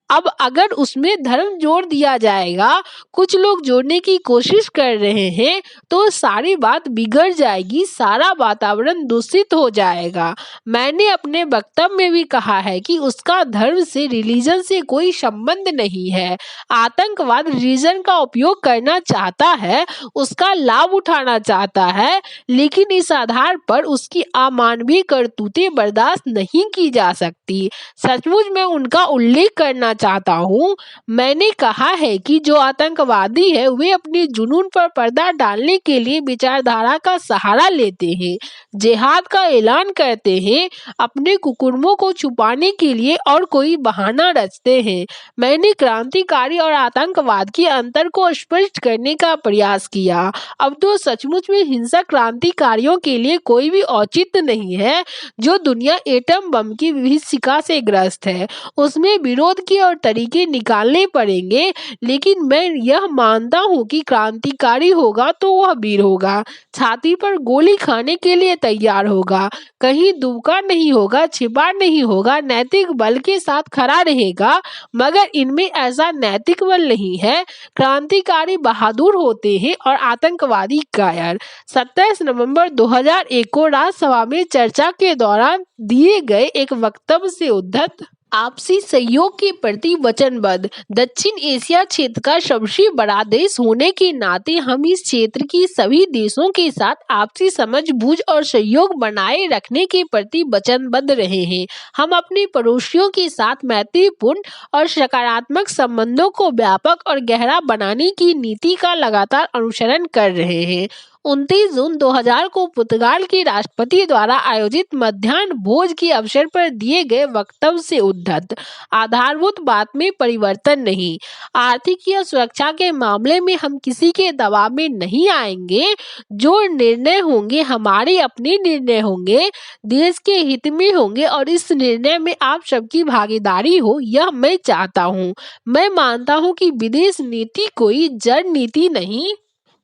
अब अगर उसमें धर्म जोड़ दिया जाएगा, कुछ लोग जोड़ने की कोशिश कर रहे हैं, तो सारी बात बिगड़ जाएगी, सारा वातावरण दूषित हो जाएगा। मैंने अपने वक्तव्य में भी कहा है कि उसका धर्म से, रिलीजन से कोई संबंध नहीं है। आतंकवाद रिलीजन का उपयोग करना चाहता है, उसका लाभ उठाना चाहता है, लेकिन इस आधार पर उसकी अमानवीय करतूतें बर्दाश्त नहीं की जा सकती। सचमुच मैं उनका उल्लेख करना चाहता हूँ। मैंने कहा है कि जो आतंकवादी है वे अपने जुनून पर पर्दा डालने के लिए विचारधारा का सहारा लेते हैं, जिहाद का ऐलान करते हैं, अपने कुकर्मों को छुपाने के लिए और कोई बहाना रचते हैं। मैंने क्रांतिकारी और आतंकवाद के अंतर को स्पष्ट करने का प्रयास किया। अब तो सचमुच में हिंसक क्रांतिकारियों के लिए कोई भी औचित्य नहीं है। जो दुनिया एटम बम की विभीषिका से ग्रस्त है, उसमें विरोध के और तरीके निकालने पड़ेंगे, लेकिन मैं यह मानता हूँ कि क्रांतिकारी होगा तो वह वीर होगा, छाती पर गोली खाने के लिए तैयार होगा, कहीं दुबका नहीं होगा, छिपा नहीं होगा, नैतिक बल के साथ खड़ा रहेगा। मगर इनमें ऐसा नैतिक बल नहीं है। क्रांतिकारी बहादुर होते हैं और आतंकवादी कायर। 27 नवंबर 2001 को राज्यसभा में चर्चा के दौरान दिए गए एक वक्तव्य से उद्धत आपसी सहयोग के प्रति वचनबद्ध दक्षिण एशिया क्षेत्र का सबसे बड़ा देश होने के नाते हम इस क्षेत्र की सभी देशों के साथ आपसी समझबूझ और सहयोग बनाए रखने के प्रति वचनबद्ध रहे हैं। हम अपने पड़ोसियों के साथ मैत्रीपूर्ण और सकारात्मक संबंधों को व्यापक और गहरा बनाने की नीति का लगातार अनुसरण कर रहे हैं। 29 जून 2000 को पुर्तगाल के राष्ट्रपति द्वारा आयोजित मध्याह्न भोज के अवसर पर दिए गए वक्तव्य से उद्धत आधारभूत बात में परिवर्तन नहीं। आर्थिक या सुरक्षा के मामले में हम किसी के दबाव में नहीं आएंगे। जो निर्णय होंगे हमारे अपने निर्णय होंगे, देश के हित में होंगे और इस निर्णय में आप सबकी भागीदारी हो, यह मैं चाहता हूँ। मैं मानता हूँ कि विदेश नीति कोई जड़ नीति नहीं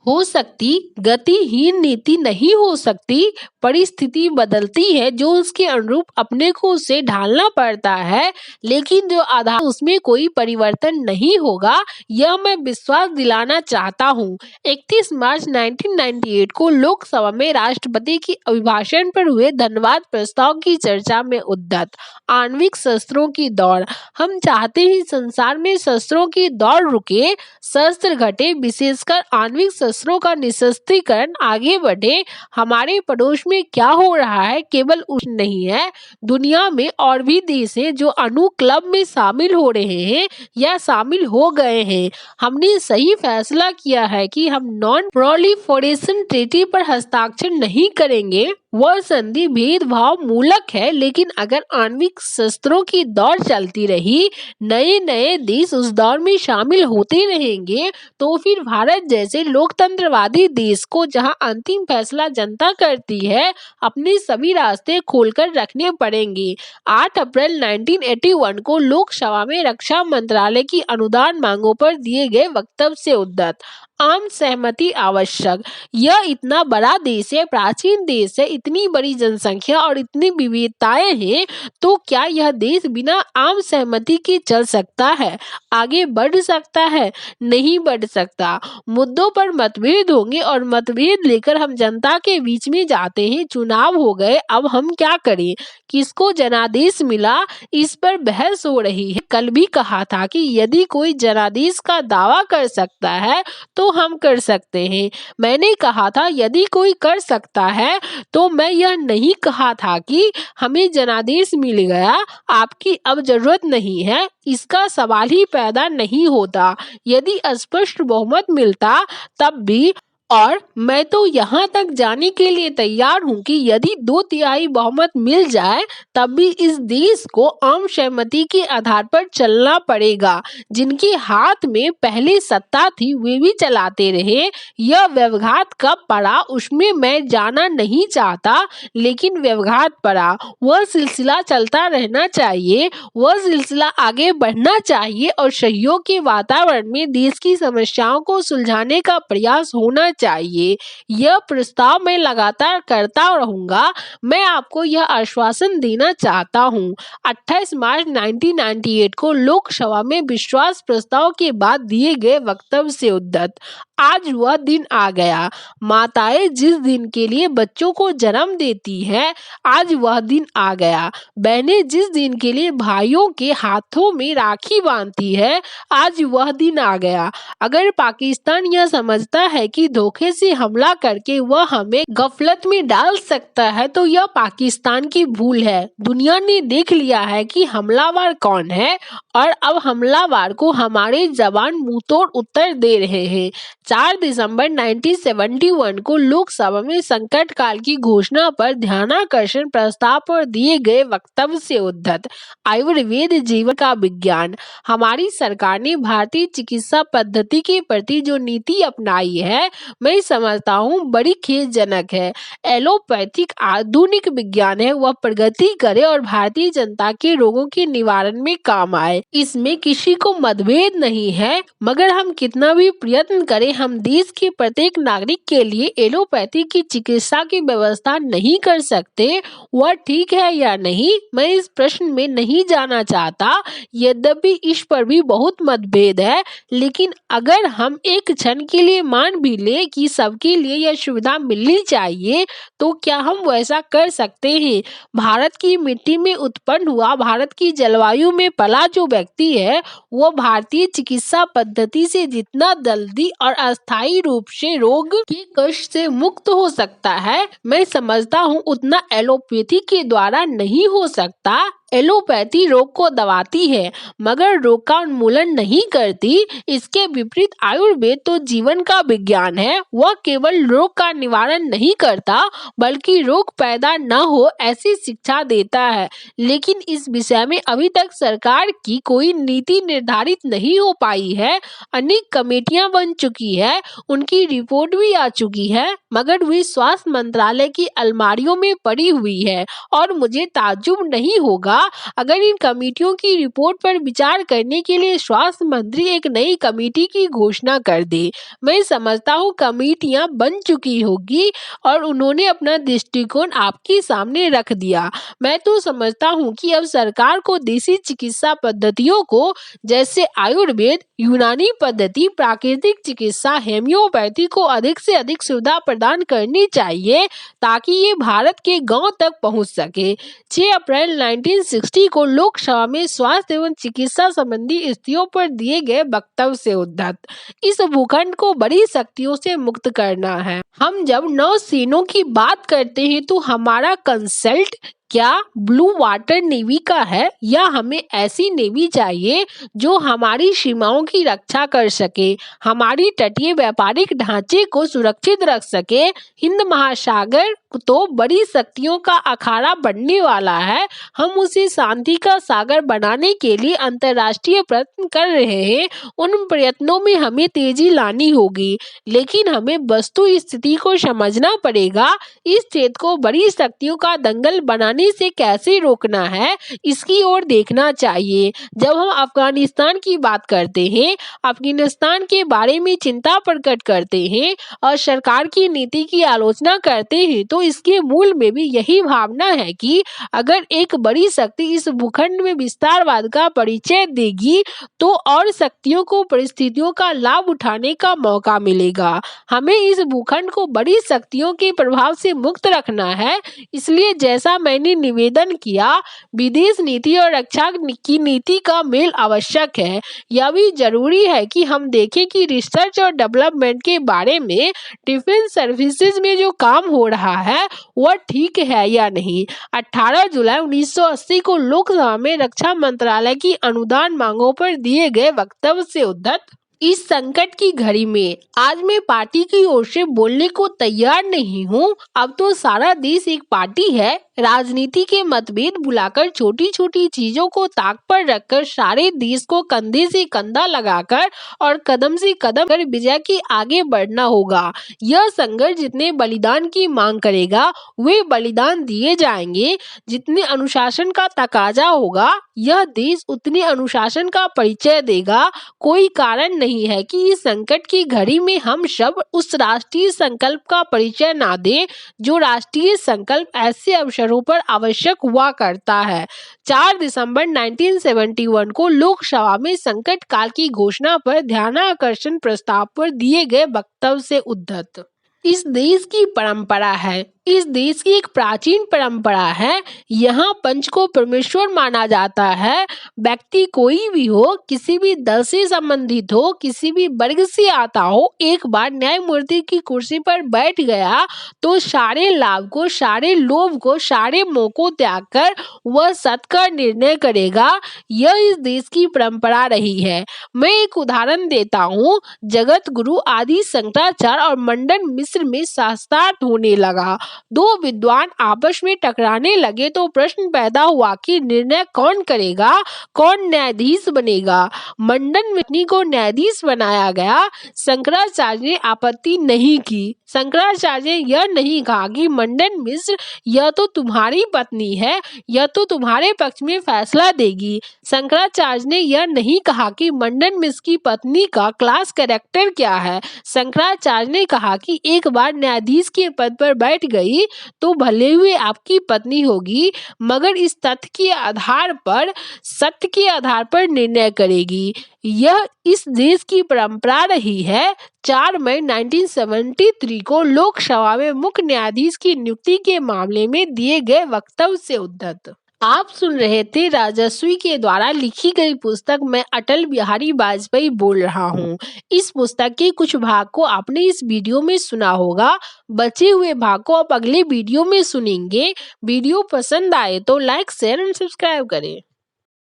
हो सकती, गतिहीन नीति नहीं हो सकती। परिस्थिति बदलती है, जो उसके अनुरूप अपने को उसे ढालना पड़ता है, लेकिन जो आधार उसमें कोई परिवर्तन नहीं होगा, यह मैं विश्वास दिलाना चाहता हूँ। 31 मार्च 1998 को लोकसभा में राष्ट्रपति के अभिभाषण पर हुए धन्यवाद प्रस्ताव की चर्चा में उद्धत आणविक शस्त्रों की दौड़। हम चाहते हैं संसार में शस्त्रों की दौड़ रुके, शस्त्र घटे, विशेषकर आणविक शस्त्रों का निरस्त्रीकरण आगे बढ़े। हमारे पड़ोस में क्या हो रहा है केवल उस नहीं है, दुनिया में और भी देश हैं जो अणु क्लब में शामिल हो रहे हैं या शामिल हो गए हैं। हमने सही फैसला किया है कि हम नॉन प्रोलिफरेशन ट्रीटी पर हस्ताक्षर नहीं करेंगे। वह संधि भेदभाव मूलक है, लेकिन अगर आणविक शस्त्रों की दौड़ चलती रही, नए नए देश उस दौड़ में शामिल होते रहेंगे, तो फिर भारत जैसे लोकतंत्रवादी देश को, जहां अंतिम फैसला जनता करती है, अपने सभी रास्ते खोलकर रखने पड़ेंगे। 8 अप्रैल 1981 को लोकसभा में रक्षा मंत्रालय की अनुदान मांगों पर दिए गए वक्तव्य से उद्धत आम सहमति आवश्यक। यह इतना बड़ा देश है, प्राचीन देश है, इतनी बड़ी जनसंख्या और इतनी विविधताएं हैं, तो क्या यह देश बिना आम सहमति के चल सकता है, आगे बढ़ सकता है? नहीं बढ़ सकता। मुद्दों पर मतभेद होंगे और मतभेद लेकर हम जनता के बीच में जाते हैं। चुनाव हो गए, अब हम क्या करें, किसको जनादेश मिला, इस पर बहस हो रही है। कल भी कहा था कि यदि कोई जनादेश का दावा कर सकता है तो हम कर सकते हैं। मैंने कहा था यदि कोई कर सकता है, तो मैं यह नहीं कहा था कि हमें जनादेश मिल गया, आपकी अब जरूरत नहीं है, इसका सवाल ही पैदा नहीं होता। यदि स्पष्ट बहुमत मिलता तब भी, और मैं तो यहाँ तक जाने के लिए तैयार हूँ कि यदि 2/3 बहुमत मिल जाए तब भी इस देश को आम सहमति के आधार पर चलना पड़ेगा। जिनके हाथ में पहले सत्ता थी वे भी चलाते रहे। यह व्यवघात कब पड़ा उसमें मैं जाना नहीं चाहता, लेकिन व्यवघात पड़ा। वह सिलसिला चलता रहना चाहिए, वह सिलसिला आगे बढ़ना चाहिए और सहयोग के वातावरण में देश की समस्याओं को सुलझाने का प्रयास होना चाहिए। यह प्रस्ताव मैं लगातार करता रहूंगा। मैं आपको यह आश्वासन देना चाहता हूं। 28 मार्च 1998 को लोकसभा में विश्वास प्रस्ताव के बाद दिए गए वक्तव्य से उद्धत। आज वह दिन आ गया। माताएं जिस दिन के लिए बच्चों को जन्म देती हैं, आज वह दिन आ गया। बहनें जिस दिन के लिए भाइयों के हाथों में राखी बांधती है, आज वह दिन आ गया। अगर पाकिस्तान यह समझता है कि धोखे से हमला करके वह हमें गफलत में डाल सकता है तो यह पाकिस्तान की भूल है। दुनिया ने देख लिया है कि हमलावर कौन है और अब हमलावर को हमारे जवान मुंहतोड़ उत्तर दे रहे हैं। 4 दिसंबर 1971 को लोकसभा में संकट काल की घोषणा पर ध्यानाकर्षण प्रस्ताव पर दिए गए वक्तव्य से उद्धत। आयुर्वेद जीवन का विज्ञान। हमारी सरकार ने भारतीय चिकित्सा पद्धति के प्रति जो नीति अपनाई है, मैं समझता हूँ बड़ी खेदजनक है। एलोपैथिक आधुनिक विज्ञान है, वह प्रगति करे और भारतीय जनता के रोगों के निवारण में काम आए। इसमें किसी को मतभेद नहीं है, मगर हम कितना भी प्रयत्न करें, हम देश के प्रत्येक नागरिक के लिए एलोपैथी की चिकित्सा की व्यवस्था नहीं कर सकते। वह ठीक है या नहीं, मैं इस प्रश्न में नहीं जाना चाहता। यद्यपि इस पर भी बहुत मतभेद है, लेकिन अगर हम एक क्षण के लिए मान भी ले कि सबके लिए यह सुविधा मिलनी चाहिए, तो क्या हम वैसा कर सकते हैं? भारत की मिट्टी में उत्पन्न हुआ, भारत की जलवायु में पला जो व्यक्ति है, वो भारतीय चिकित्सा पद्धति से जितना जल्दी और अस्थायी रूप से रोग के कष्ट से मुक्त हो सकता है, मैं समझता हूँ उतना एलोपैथी के द्वारा नहीं हो सकता। एलोपैथी रोग को दबाती है मगर रोग का उन्मूलन नहीं करती। इसके विपरीत आयुर्वेद तो जीवन का विज्ञान है। वह केवल रोग का निवारण नहीं करता बल्कि रोग पैदा न हो ऐसी शिक्षा देता है। लेकिन इस विषय में अभी तक सरकार की कोई नीति निर्धारित नहीं हो पाई है। अनेक कमेटियां बन चुकी है, उनकी रिपोर्ट भी आ चुकी है, मगर वे स्वास्थ्य मंत्रालय की अलमारियों में पड़ी हुई है। और मुझे ताज्जुब नहीं होगा अगर इन कमेटियों की रिपोर्ट पर विचार करने के लिए स्वास्थ्य मंत्री एक नई कमेटी की घोषणा कर दे। मैं समझता हूँ कमेटियां बन चुकी होगी और उन्होंने अपना दृष्टिकोण आपके सामने रख दिया। मैं तो समझता हूँ कि अब सरकार को देसी चिकित्सा पद्धतियों को, जैसे आयुर्वेद, यूनानी पद्धति, प्राकृतिक चिकित्सा, होम्योपैथी को अधिक से अधिक सुविधा प्रदान करनी चाहिए ताकि ये भारत के गांव तक पहुंच सके। 6 अप्रैल 1960 को लोकसभा में स्वास्थ्य एवं चिकित्सा संबंधी स्थितियों पर दिए गए वक्तव्य से उद्धत। इस भूखंड को बड़ी शक्तियों से मुक्त करना है। हम जब नौसेनों की बात करते हैं तो हमारा कंसल्ट क्या ब्लू वाटर नेवी का है, या हमें ऐसी नेवी चाहिए जो हमारी सीमाओं की रक्षा कर सके, हमारी तटीय व्यापारिक ढांचे को सुरक्षित रख सके। हिंद महासागर तो बड़ी शक्तियों का अखाड़ा बनने वाला है। हम उसे शांति का सागर बनाने के लिए अंतर्राष्ट्रीय प्रयत्न कर रहे हैं। उन प्रयत्नों में हमें तेजी लानी होगी, लेकिन हमें वस्तु स्थिति को समझना पड़ेगा। इस क्षेत्र को बड़ी शक्तियों का दंगल बनाने से कैसे रोकना है, इसकी ओर देखना चाहिए। जब हम अफगानिस्तान की बात करते हैं, अफगानिस्तान के बारे में चिंता प्रकट करते हैं और सरकार की नीति की आलोचना करते हैं, तो इसके मूल में भी यही भावना है कि अगर एक बड़ी शक्ति इस भूखंड में विस्तारवाद का परिचय देगी तो और शक्तियों को परिस्थितियों का लाभ उठाने का मौका मिलेगा। हमें इस भूखंड को बड़ी शक्तियों के प्रभाव से मुक्त रखना है। इसलिए जैसा मैंने निवेदन किया, विदेश नीति और रक्षा की नीति का मेल आवश्यक है। यह भी जरूरी है कि हम देखें कि रिसर्च और डेवलपमेंट के बारे में डिफेंस सर्विसेज में जो काम हो रहा है वह ठीक है या नहीं। 18 जुलाई 1980 को लोकसभा में रक्षा मंत्रालय की अनुदान मांगों पर दिए गए वक्तव्य से उद्धत। इस संकट की घड़ी में आज मैं पार्टी की ओर से बोलने को तैयार नहीं हूँ। अब तो सारा देश एक पार्टी है। राजनीति के मतभेद बुलाकर छोटी छोटी चीजों को ताक पर रखकर सारे देश को कंधे से कंधा लगाकर और कदम से कदम कर विजय की आगे बढ़ना होगा। यह संघर्ष जितने बलिदान की मांग करेगा वे बलिदान दिए जाएंगे। जितने अनुशासन का तकाजा होगा यह देश उतने अनुशासन का परिचय देगा। कोई कारण नहीं है कि इस संकट की घड़ी में हम सब उस राष्ट्रीय संकल्प का परिचय ना दें जो राष्ट्रीय संकल्प ऐसे अवसरों पर आवश्यक हुआ करता है। 4 दिसंबर 1971 को लोकसभा में संकट काल की घोषणा पर ध्यानाकर्षण प्रस्ताव पर दिए गए वक्तव्य से उद्धृत। इस देश की परंपरा है, इस देश की एक प्राचीन परंपरा है। यहाँ पंच को परमेश्वर माना जाता है। व्यक्ति कोई भी हो, किसी भी दल से संबंधित हो, किसी भी वर्ग से आता हो, एक बार न्यायमूर्ति की कुर्सी पर बैठ गया तो सारे लाभ को, सारे लोभ को, सारे मोह को त्याग कर वह सत्य का निर्णय करेगा। यह इस देश की परंपरा रही है। मैं एक उदाहरण देता हूँ। जगत गुरु आदि शंकराचार्य और मंडन मिश्र में शास्त्रार्थ होने लगा। दो विद्वान आपस में टकराने लगे तो प्रश्न पैदा हुआ कि निर्णय कौन करेगा, कौन न्यायाधीश बनेगा। मंडन मिश्र को न्यायाधीश बनाया गया। शंकराचार्य ने आपत्ति नहीं की। शंकराचार्य ने यह नहीं कहा कि मंडन मिश्र यह तो तुम्हारी पत्नी है, यह तो तुम्हारे पक्ष में फैसला देगी। शंकराचार्य ने यह नहीं कहा कि मंडन मिश्र की पत्नी का क्लास कैरेक्टर क्या है। शंकराचार्य ने कहा कि एक बार न्यायाधीश के पद पर बैठ गई तो भले हुए आपकी पत्नी होगी, मगर इस तथ्य के आधार पर, सत्य के आधार पर निर्णय करेगी। यह इस देश की परंपरा रही है। 4 मई 1973 को लोकसभा में मुख्य न्यायाधीश की नियुक्ति के मामले में दिए गए वक्तव्य से उद्धृत। आप सुन रहे थे राजस्वी के द्वारा लिखी गई पुस्तक मैं अटल बिहारी वाजपेयी बोल रहा हूँ। इस पुस्तक के कुछ भाग को आपने इस वीडियो में सुना होगा, बचे हुए भाग को आप अगले वीडियो में सुनेंगे। वीडियो पसंद आए तो लाइक, शेयर एंड सब्सक्राइब करें।